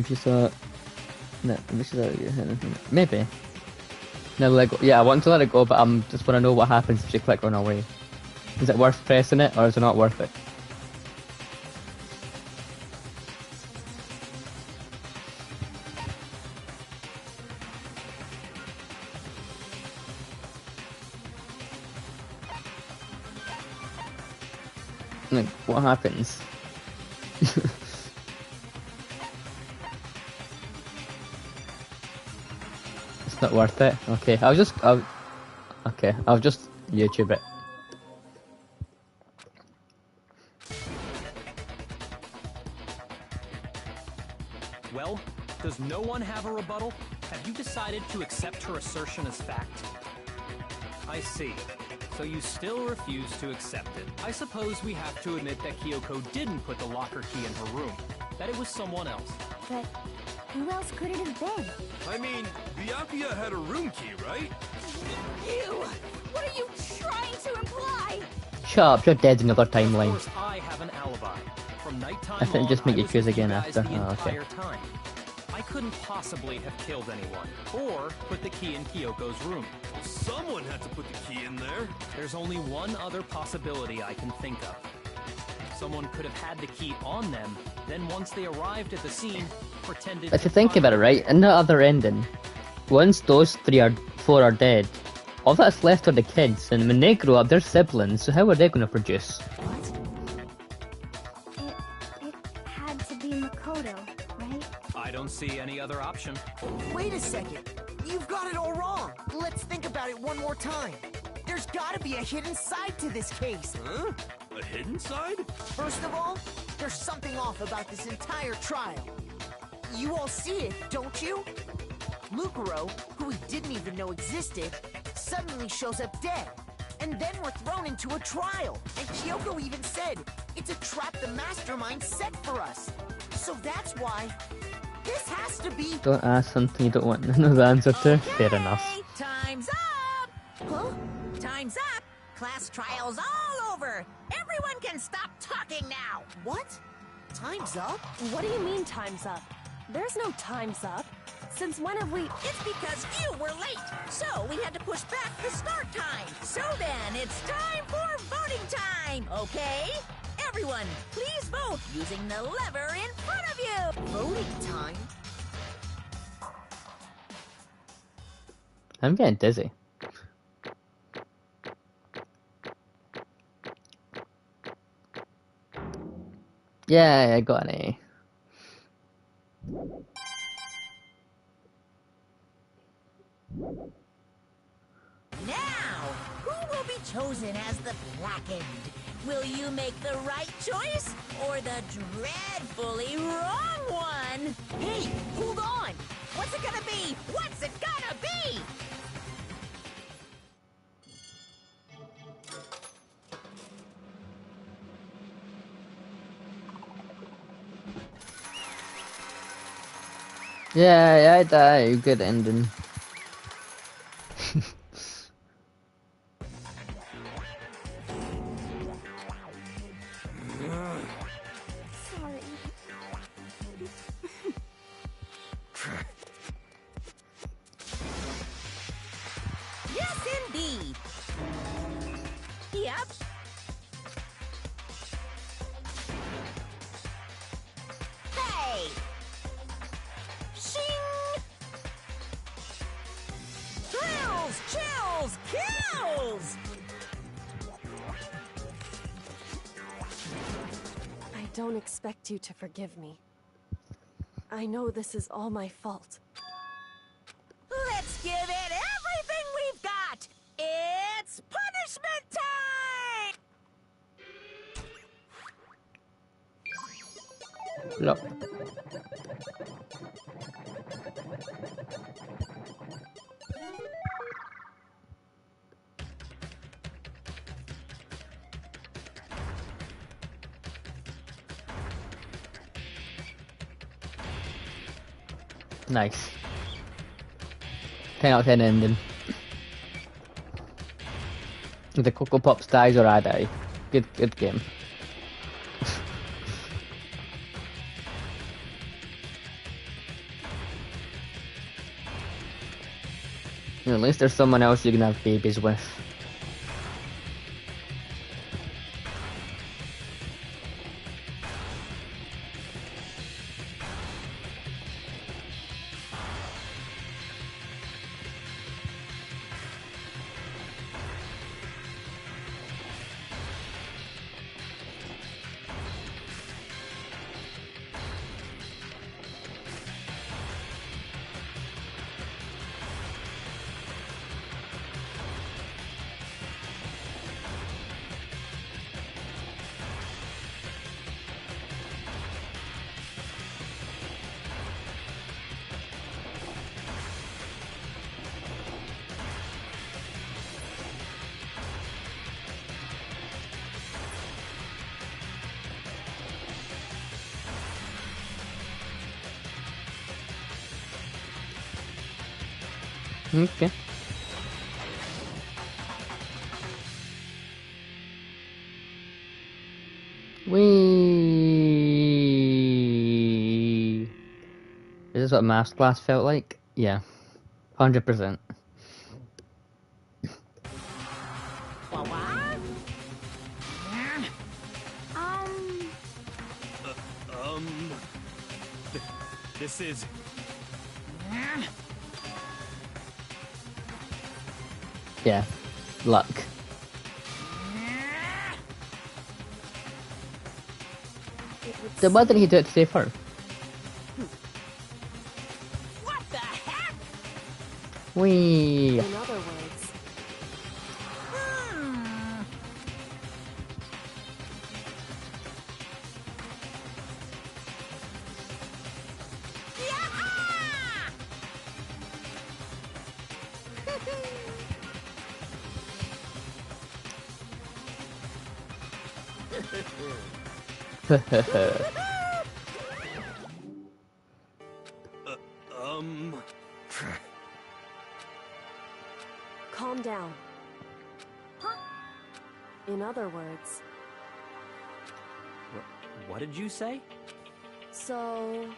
you saw, no, maybe. No, let go. Yeah, I want to let it go, but I just want to know what happens if you click run away. Is it worth pressing it, or is it not worth it? Like, what happens? It's not worth it. Okay, I'll just YouTube it. Well, does no one have a rebuttal? Have you decided to accept her assertion as fact? I see. So you still refuse to accept it. I suppose we have to admit that Kyoko didn't put the locker key in her room. That it was someone else. But who else could it have been? I mean, Byakuya had a room key, right? You! What are you trying to imply? Shut up, you're dead in another Of timeline. course, I have an alibi. From nighttime I think on, just make I you was choose with again guys after. the Oh, okay. entire time. I couldn't possibly have killed anyone, or put the key in Kyoko's room. Well, someone had to put the key in there. There's only one other possibility I can think of. Someone could have had the key on them, then once they arrived at the scene, pretended If to you think find about it, right, in the other ending, once those four are dead, all that's left are the kids, and when they grow up, they're siblings, so how are they going to produce? It had to be Makoto, right? I don't see any other option. Wait a second. You've got it all wrong. Let's think about it one more time. There's gotta be a hidden side to this case. Huh? A hidden side? First of all, there's something off about this entire trial. You all see it, don't you? Lukaro, who we didn't even know existed, suddenly shows up dead. And then we're thrown into a trial. And Kyoko even said, it's a trap the mastermind set for us. So that's why this has to be... Don't ask something you don't want to know the answer to. Fair enough. Time's up! Huh? Time's up! Class trial's all over! Everyone can stop talking now! What? Time's up? What do you mean time's up? There's no time's up. Since when have we... It's because you were late, so we had to push back the start time. So then, it's time for voting time, okay? Everyone, please vote using the lever in front of you! Voting time? I'm getting dizzy. Yeah, I got an A. Now, who will be chosen as the blackened? Will you make the right choice or the dreadfully wrong one? Hey, hold on! What's it gonna be? What's it gonna be? Yeah, I die. Good ending. Sorry. Yes, indeed. Yep. Hey! Shing! Thrills, chills, kills! I don't expect you to forgive me. I know this is all my fault. Let's give it everything we've got! It's punishment time! Look. Nice. 10 out of 10 ending. If the Cocoa Pops dies or I die. Good game. At least there's someone else you can have babies with. Okay. Whee! Is this what Master Class felt like? Yeah. 100%. This is... Yeah. Luck. Then why didn't he do it to save her? What the heck? Whee! In other words, calm down. In other words, What did you say? so...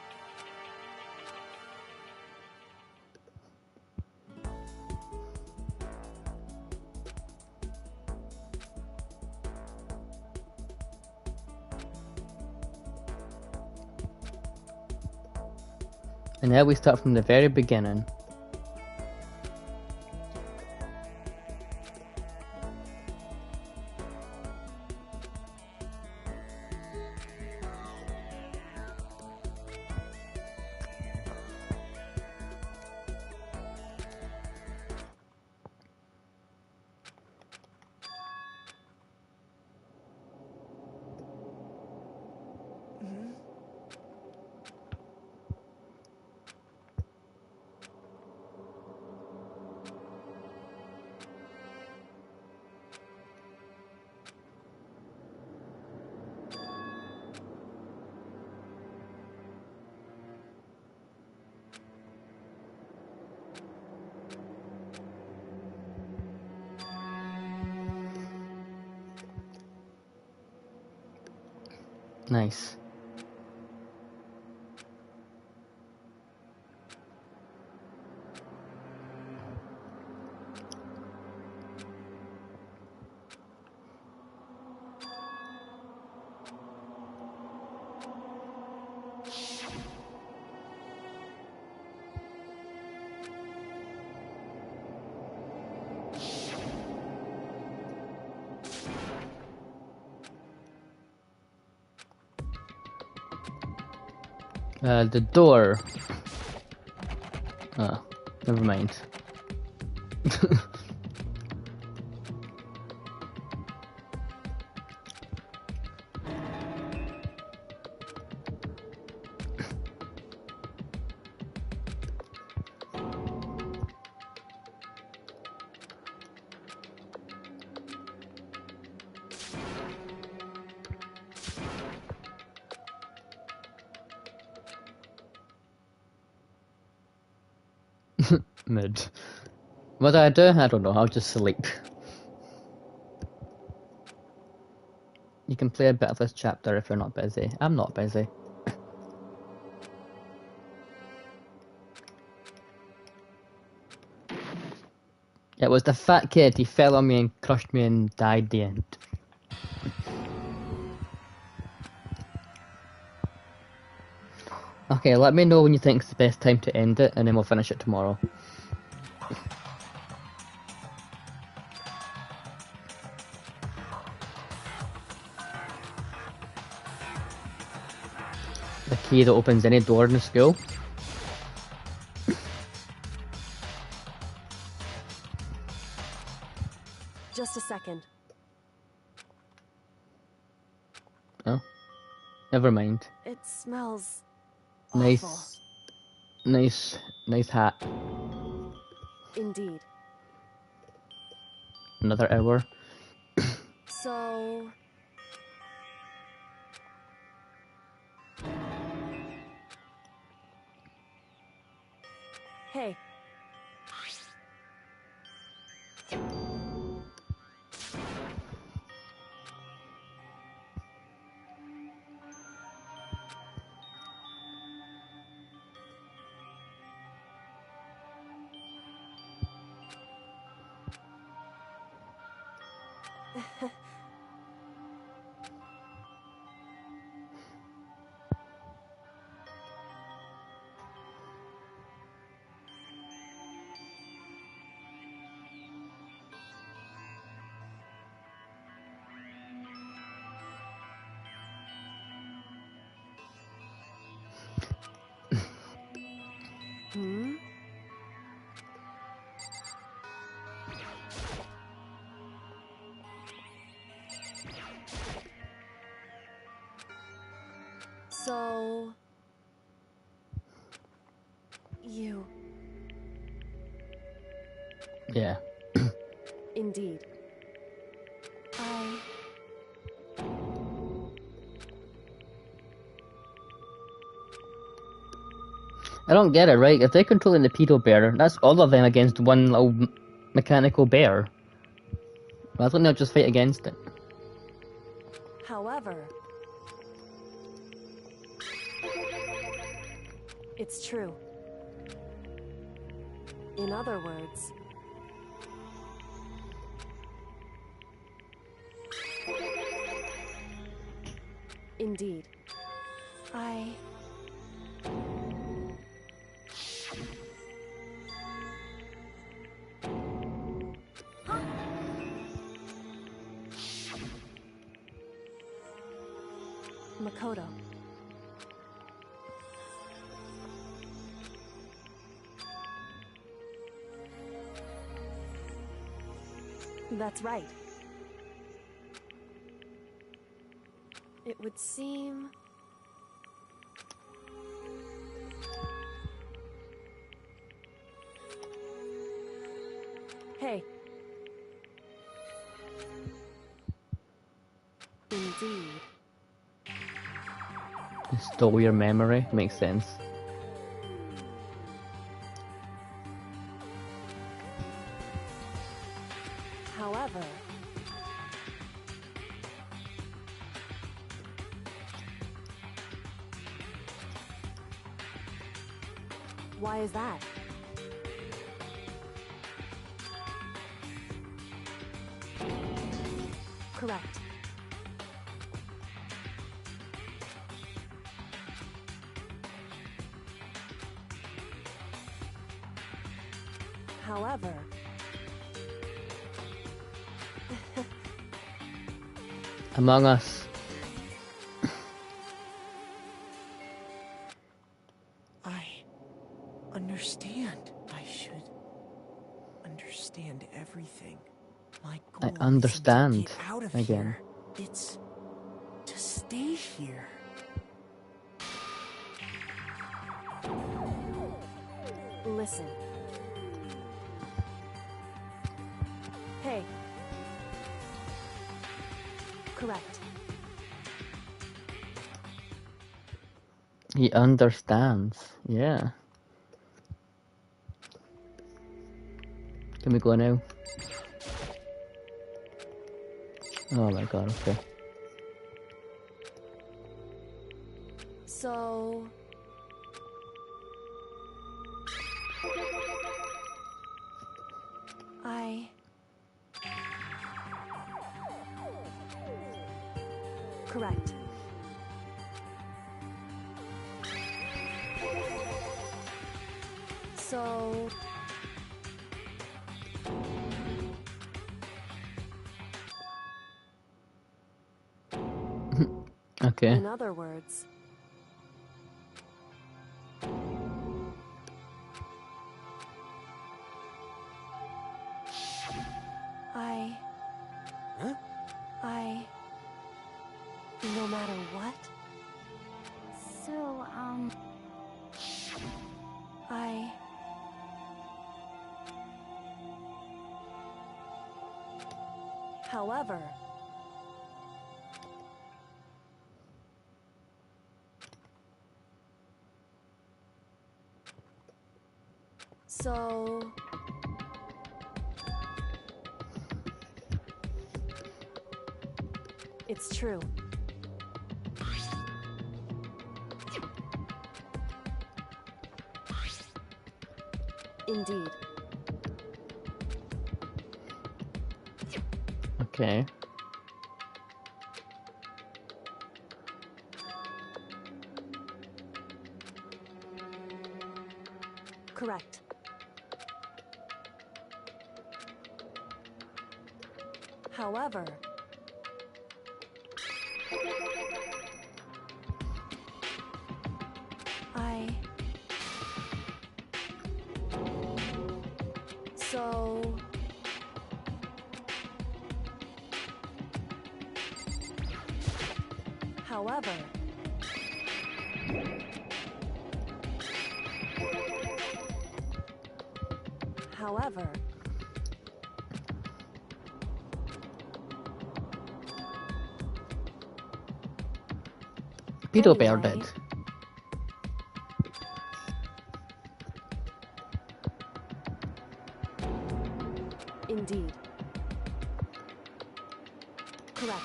And now we start from the very beginning. Nice. The door. Oh, never mind. Mid. What do I do? I don't know, I'll just sleep. You can play a bit of this chapter if you're not busy. I'm not busy. It was the fat kid, he fell on me and crushed me and died the end. Okay, let me know when you think it's the best time to end it, and then we'll finish it tomorrow. The key that opens any door in the school. Just a second. Oh, never mind. It smells Nice, awful. nice hat. Indeed. Another hour. So... Hey. Hmm? So... You... Yeah. Indeed. I don't get it, right? If they're controlling the pedo bear, that's all of them against one little mechanical bear. Why don't they just fight against it? However... It's true. In other words... Indeed. Makoto. That's right. It would seem... Hey. Indeed. You stole your memory? Makes sense. However... Why is that? Correct. However... Among Us. I understand. I should understand everything. My goal I understand isn't to get out of again. here. It's to stay here. Listen. Hey. Correct. He understands. Yeah. Can we go now? Oh my god, okay. So... Correct. So... Okay. In other words... No matter what? So, However... So... It's true. Indeed. Okay. Correct. However, So... However... However... Peter Bear did. Indeed. Correct.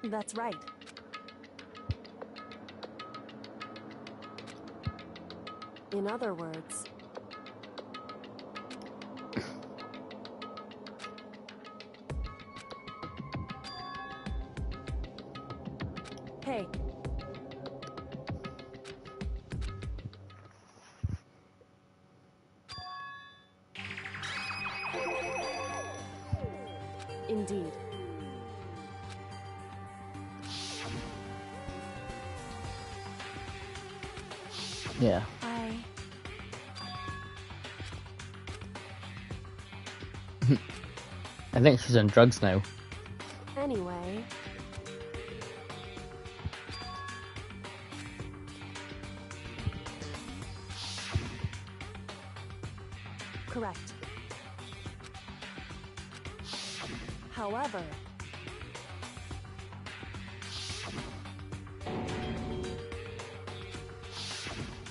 That's right. In other words... Hey. Indeed. Yeah. I think she's on drugs now. Anyway... Correct. However...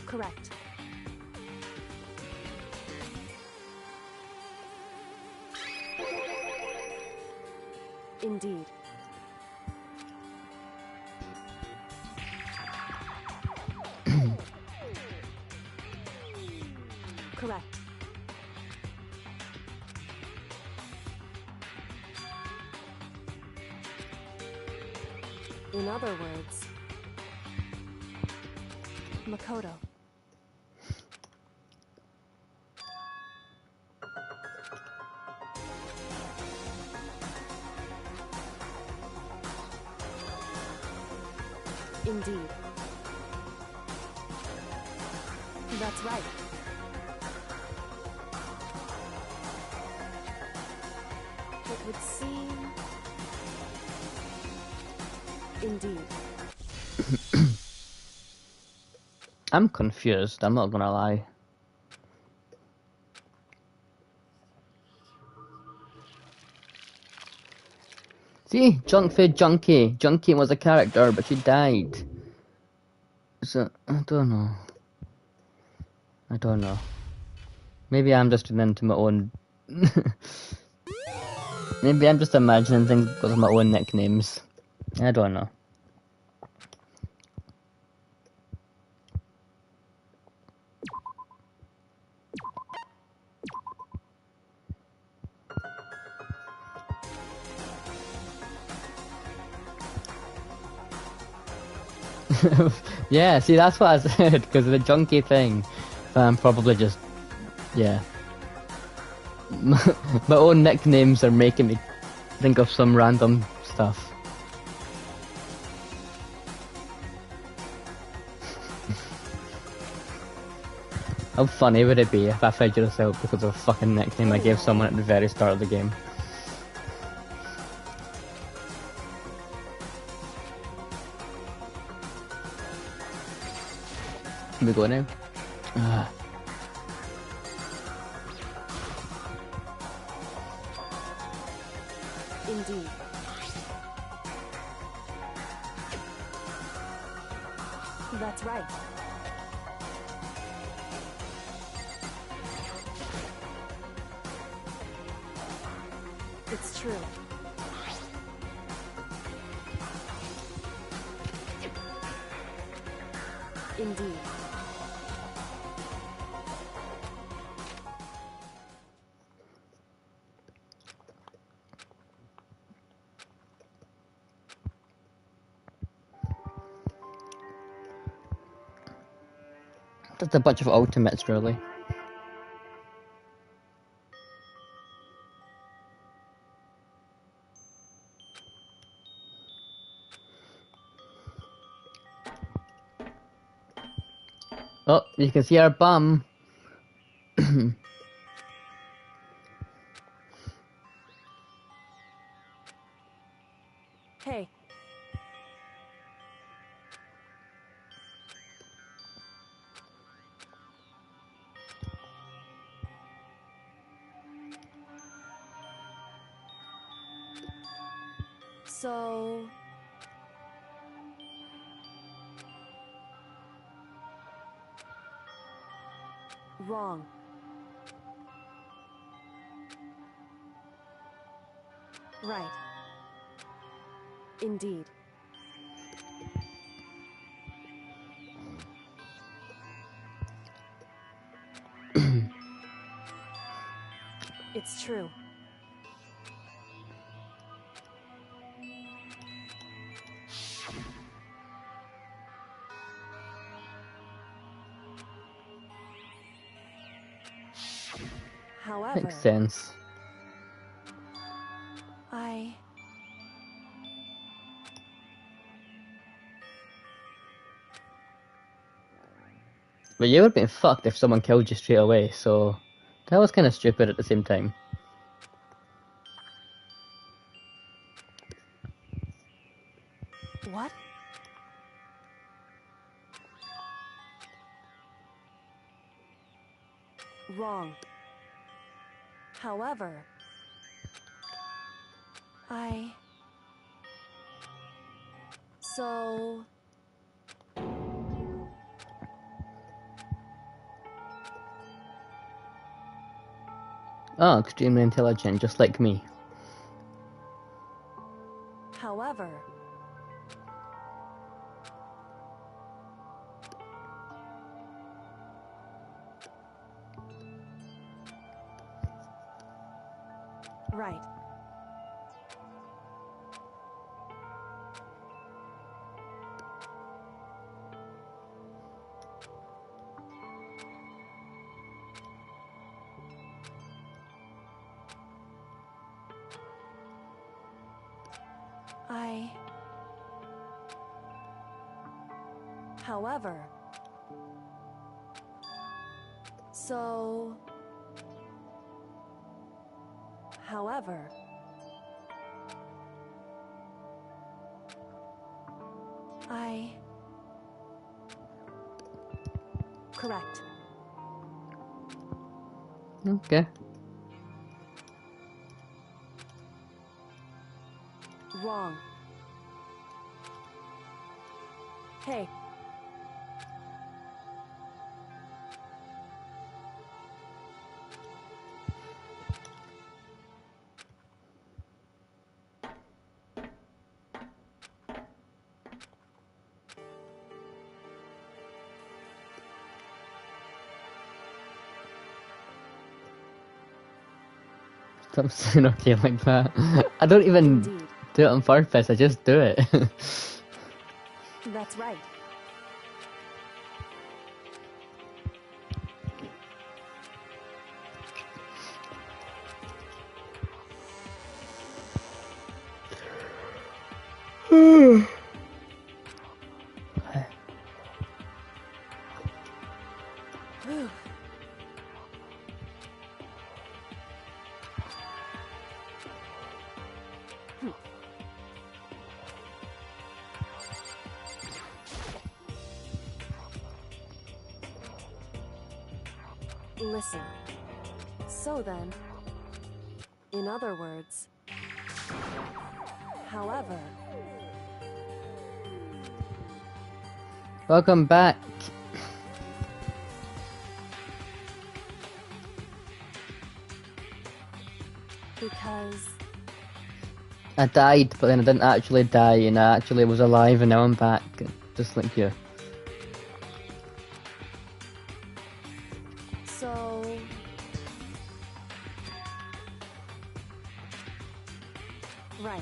Correct. Indeed. Correct. In other words, Makoto. Indeed. That's right. It would seem... Indeed. I'm confused, I'm not gonna lie. See, Junk Food Junkie. Junkie was a character, but she died. So, I don't know. I don't know. Maybe I'm just into my own... Maybe I'm just imagining things because of my own nicknames. I don't know. Yeah, see, that's what I said, because of the junkie thing. So I'm probably just... Yeah. My own nicknames are making me think of some random stuff. How funny would it be if I figured this out because of a fucking nickname I gave someone at the very start of the game? Can we go now? Indeed. That's right. It's true. Indeed. Just a bunch of ultimates, really. Oh, you can see our bum. Hey. So... Wrong. Right. Indeed. It's true. However, Makes sense. But you would have been fucked if someone killed you straight away, so that was kind of stupid at the same time. What? Wrong. However, So... Oh, extremely intelligent, just like me. However... Right. However... So... However... Correct. Okay. Wrong. Hey. Stop saying okay like that. I don't even Indeed. do it on purpose, I just do it. That's right. Listen. So then, in other words, however... Welcome back. Because... I died, but then I didn't actually die, and I actually was alive, and now I'm back, just like you. So... Right.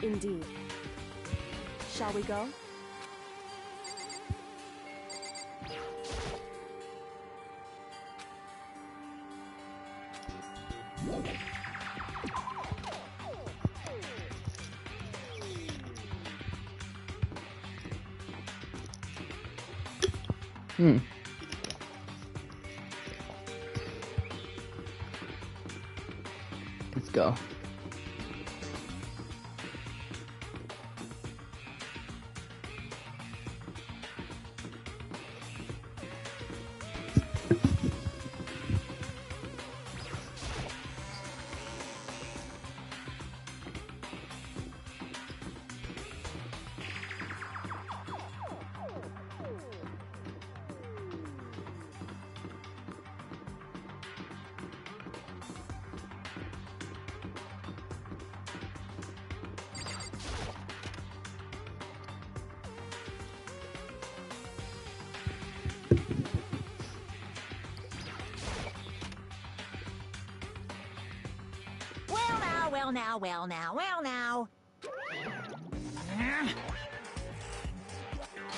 Indeed. Shall we go? Let's go. Well now.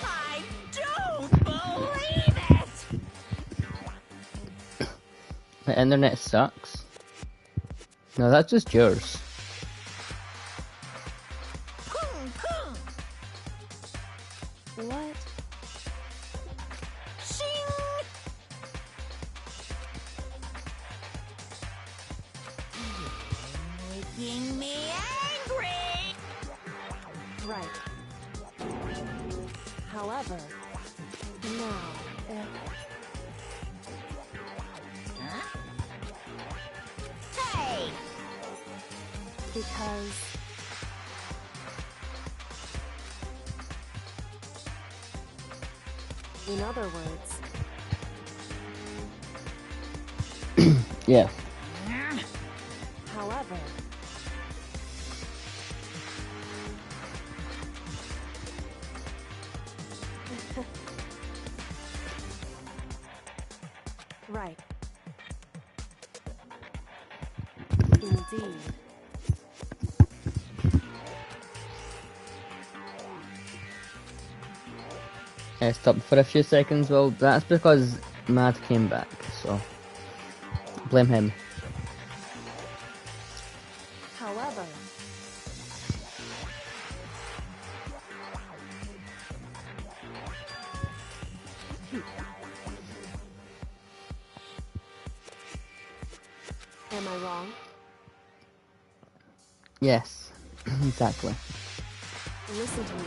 I don't believe it! My internet sucks. No, that's just yours. What? Making me angry! Right. However, now, if... Huh? Hey! Because... In other words... Yeah. However... Right. Indeed. I stopped for a few seconds. Well, that's because Mad came back, so blame him. However... Am I wrong? Yes, exactly. Listen to me.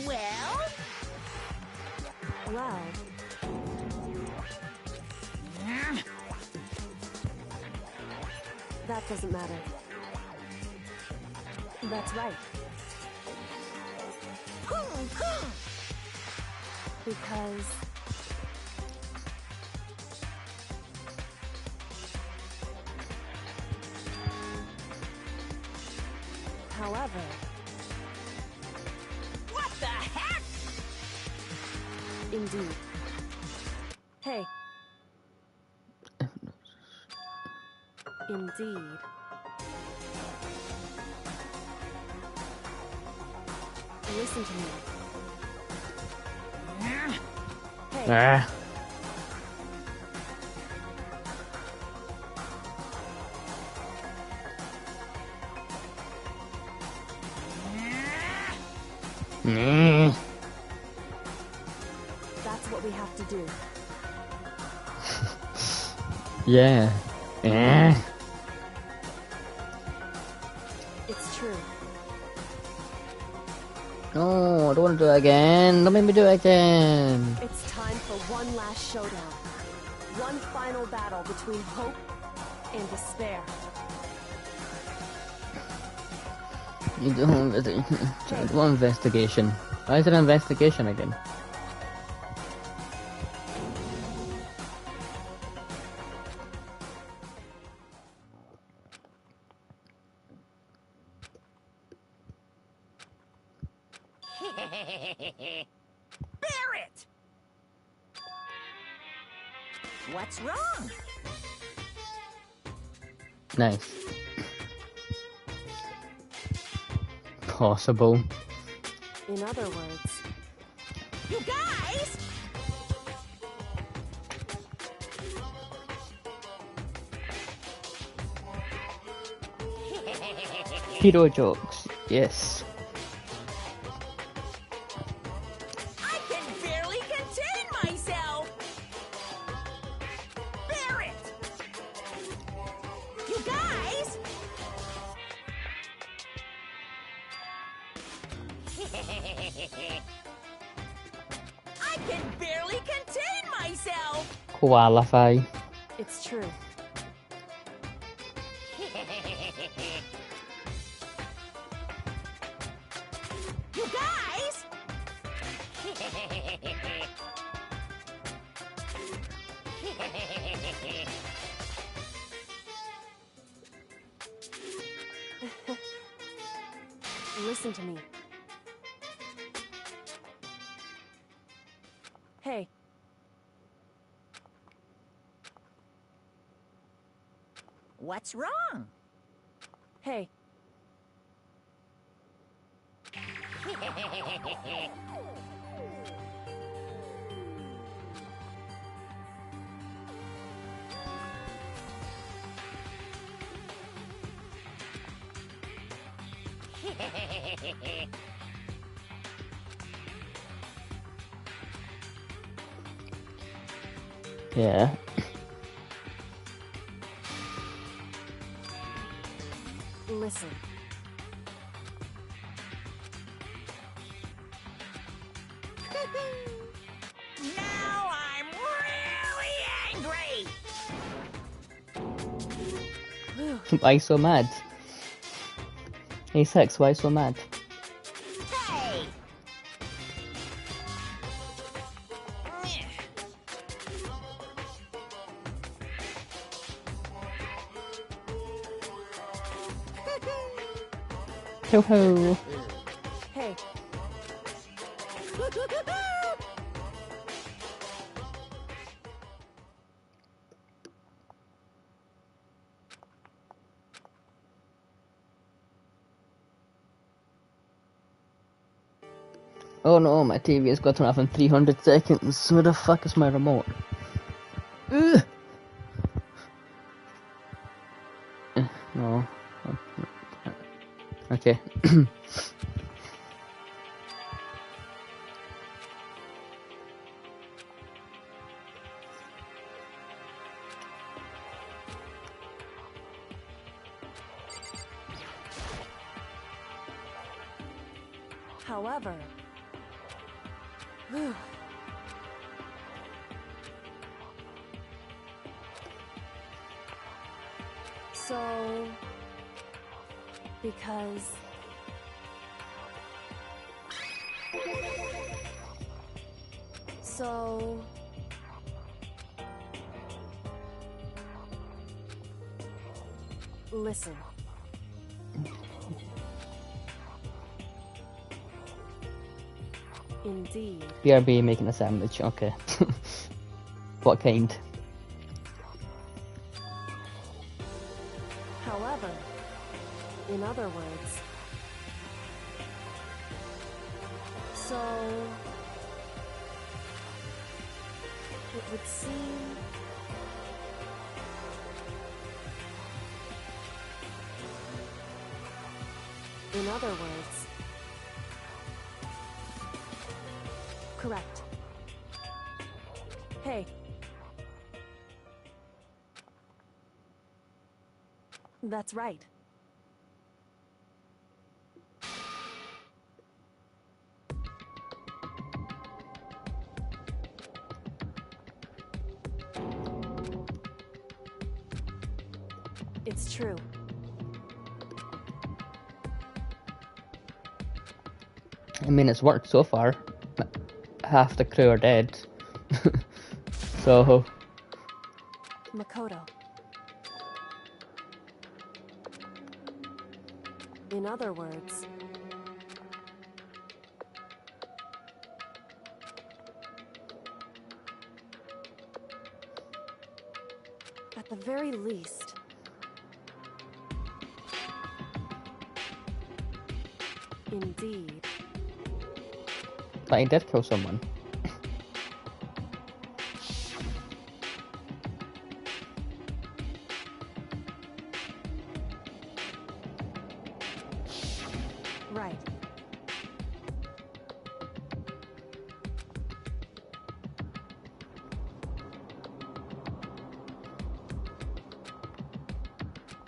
Well? Well... That doesn't matter. That's right. Because... However... What the heck? Indeed. Hey. Indeed. Listen to me. Hey. Ah. That's what we have to do. Yeah. It's true. No, I don't want to do it again. Don't make me do it again. It's time for one last showdown. One final battle between hope and despair. You do investigation. Why is it an investigation again? Barrett! What's wrong? Nice. Possible. In other words, You guys! Hero jokes. Yes. I can barely contain myself! Barrett! You guys! I can barely contain myself! Qualify. it's true. You guys! Listen to me. Hey, What's wrong? hey, Yeah. listen. Now I'm really angry! Why so mad? Hey Sex, why so mad? Hey! Ho ho. Hey, Oh no, my TV has got off in 300 seconds. Where the fuck is my remote? Ugh. No. Okay. however, so, because so listen. Indeed. BRB making a sandwich, okay. What kind? However, in other words, so it would seem in other words, correct. Hey. That's right. It's true. I mean, it's worked so far. Half the crew are dead. So, Makoto. In other words, the very least. Indeed. But he did kill someone. Right.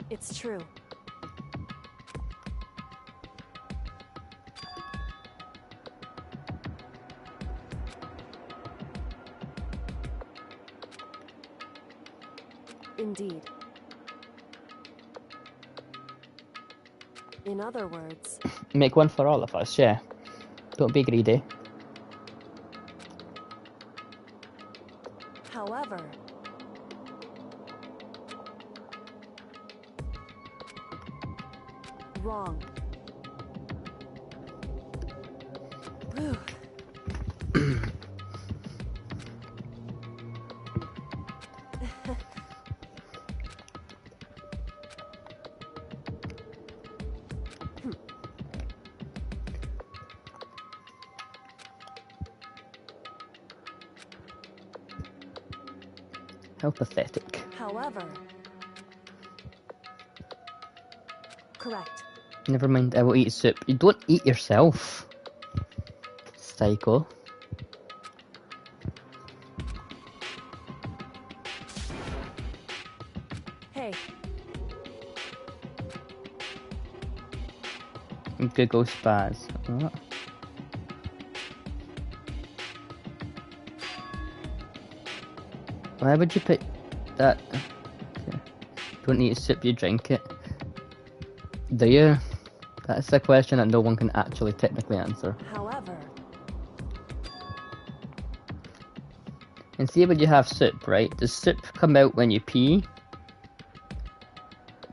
It's true. Indeed. In other words, Make one for all of us, yeah. Don't be greedy. however, wrong. Whew. How pathetic. However, correct. Never mind, I will eat soup. You don't eat yourself. Psycho. Hey, Google spaz. What? Why would you pick that? Okay. Don't eat soup, you drink it. Do you? That's a question that no one can actually technically answer. however, And see when you have soup, right? Does soup come out when you pee?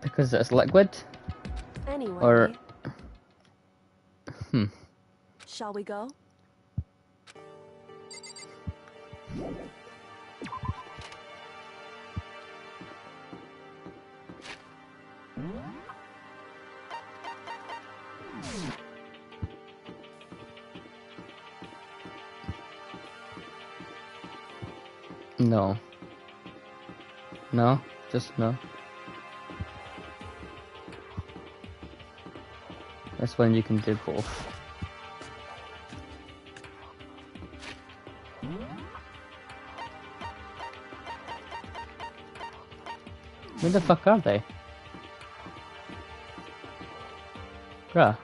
Because it's liquid? anyway, Or... shall we go? No. No? Just no. That's when you can do both. Where the fuck are they? Bruh.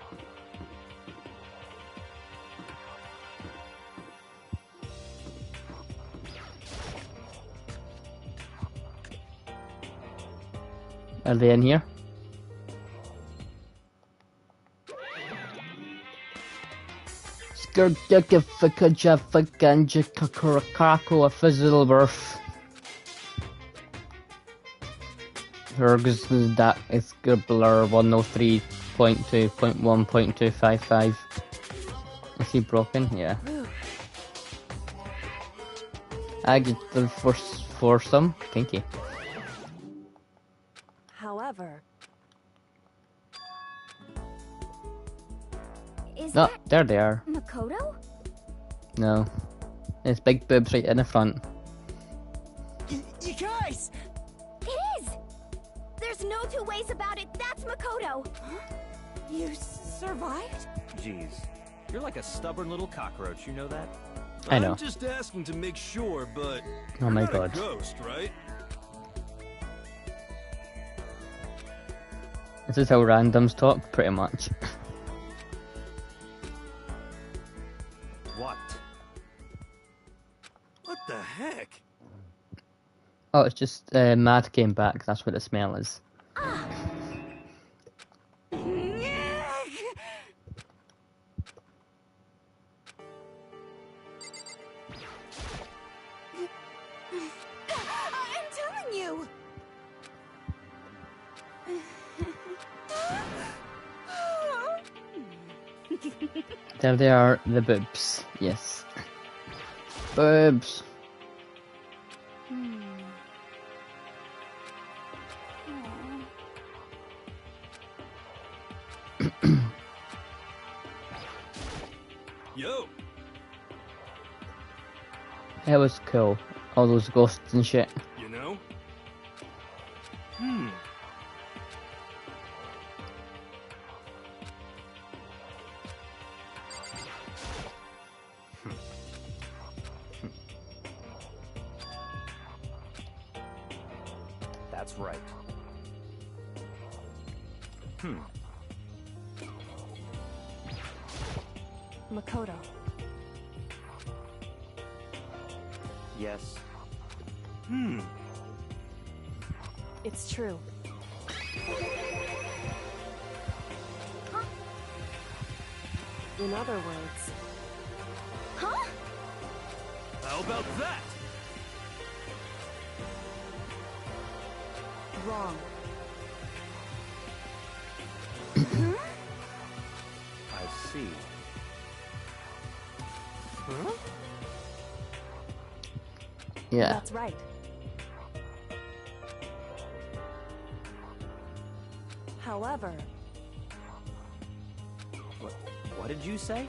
Are they in here? Skirkakafakajafakakarakako a Fizzleworth. Hergs that is Gibbler 103.2.1.255. Is he broken? Yeah. I get the foursome. Kinky. However, Is No, that there they are. Makoto? No. It's big boobs right in the front. You guys! It is! There's no two ways about it. That's Makoto. You survived? Jeez, you're like a stubborn little cockroach, you know that? I know. I'm just asking to make sure, but Oh you're my not god. a ghost, right? This is how randoms talk, pretty much. What? What the heck? Oh, it's just Mad came back, that's what the smell is. I'm telling you. There they are, the boobs. Yes. Boobs. Yo. It was cool. All those ghosts and shit. You know? That's right. Makoto. Yes. It's true. In other words... Huh? How about that? Wrong. I see. Yeah. That's right. However... What did you say?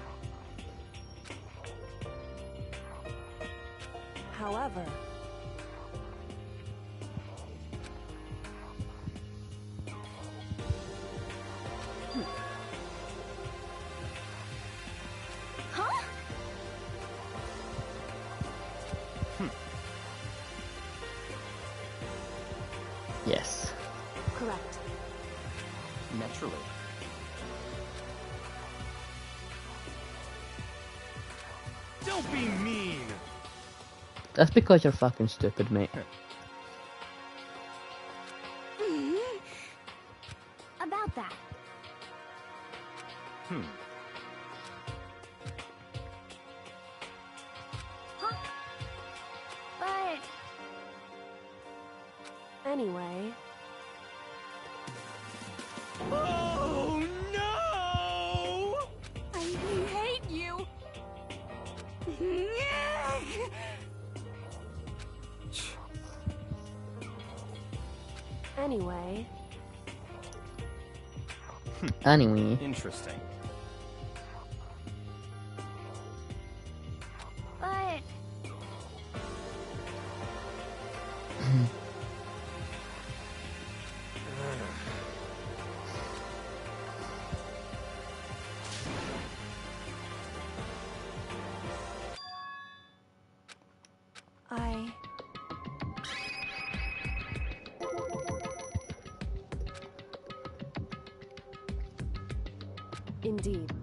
However... Huh? Yes. Correct. Naturally. Don't be mean. That's because you're fucking stupid, mate. About that. Huh? But... Anyway... Oh no! I hate you! Anyway... Anyway. Interesting. But... I... Indeed.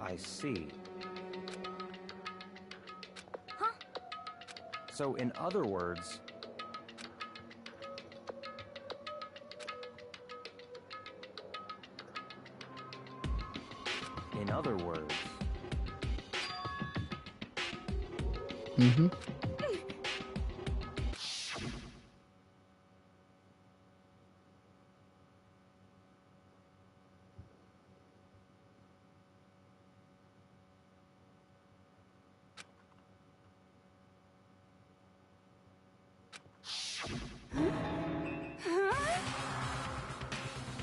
I see. Huh? So, in other words... In other words... Mm-hmm.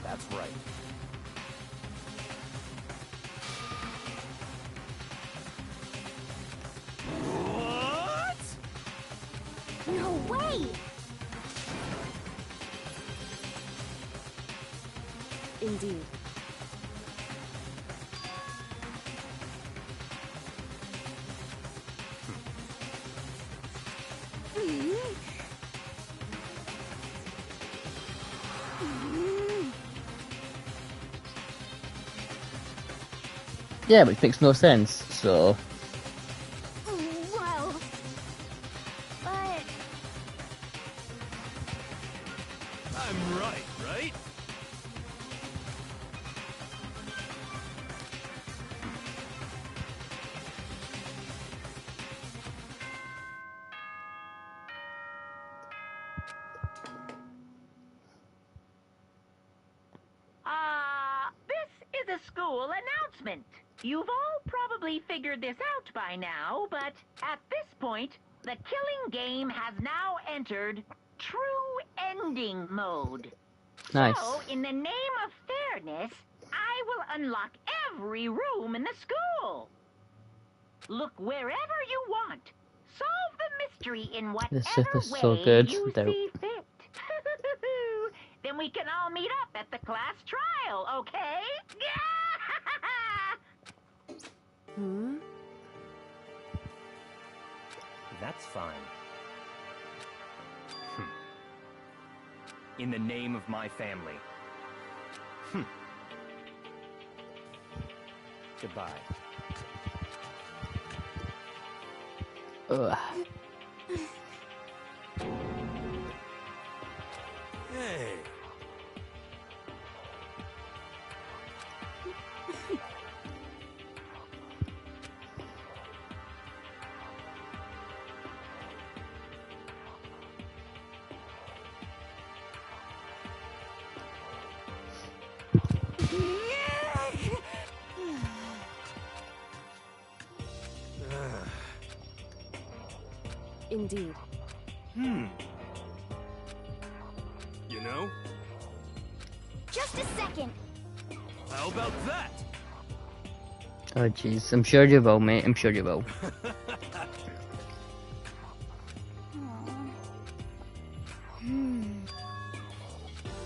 That's right. What? No way! Indeed. Yeah, which makes no sense, so... Well... But... I'm right, right? This is a school announcement. You've all probably figured this out by now, but at this point, the killing game has now entered true ending mode. Nice. So, in the name of fairness, I will unlock every room in the school. Look wherever you want. Solve the mystery in This whatever ship is way so good. you They're- see fit. Then we can all meet up at the class trial, okay? Hmm? That's fine. In the name of my family. Goodbye. Ugh. Hey. Indeed. You know? Just a second. How about that? Oh jeez, I'm sure you will, mate. I'm sure you will.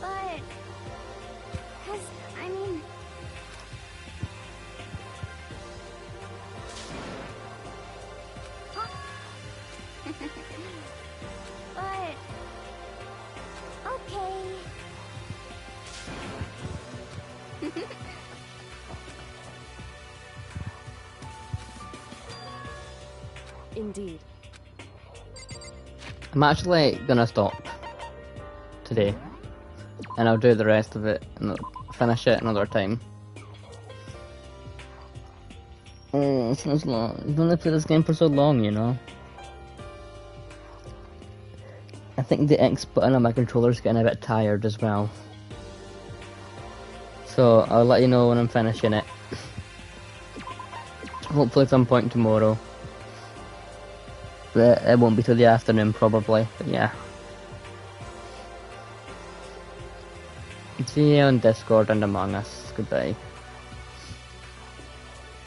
But... Cause, I mean... Huh? But... Okay... Indeed. I'm actually gonna stop today, and I'll do the rest of it and finish it another time. Oh, it's so long. You've only played this game for so long, you know. I think the X button on my controller's getting a bit tired as well. So I'll let you know when I'm finishing it. Hopefully at some point tomorrow. But it won't be till the afternoon probably, but yeah. See you on Discord and Among Us. Goodbye.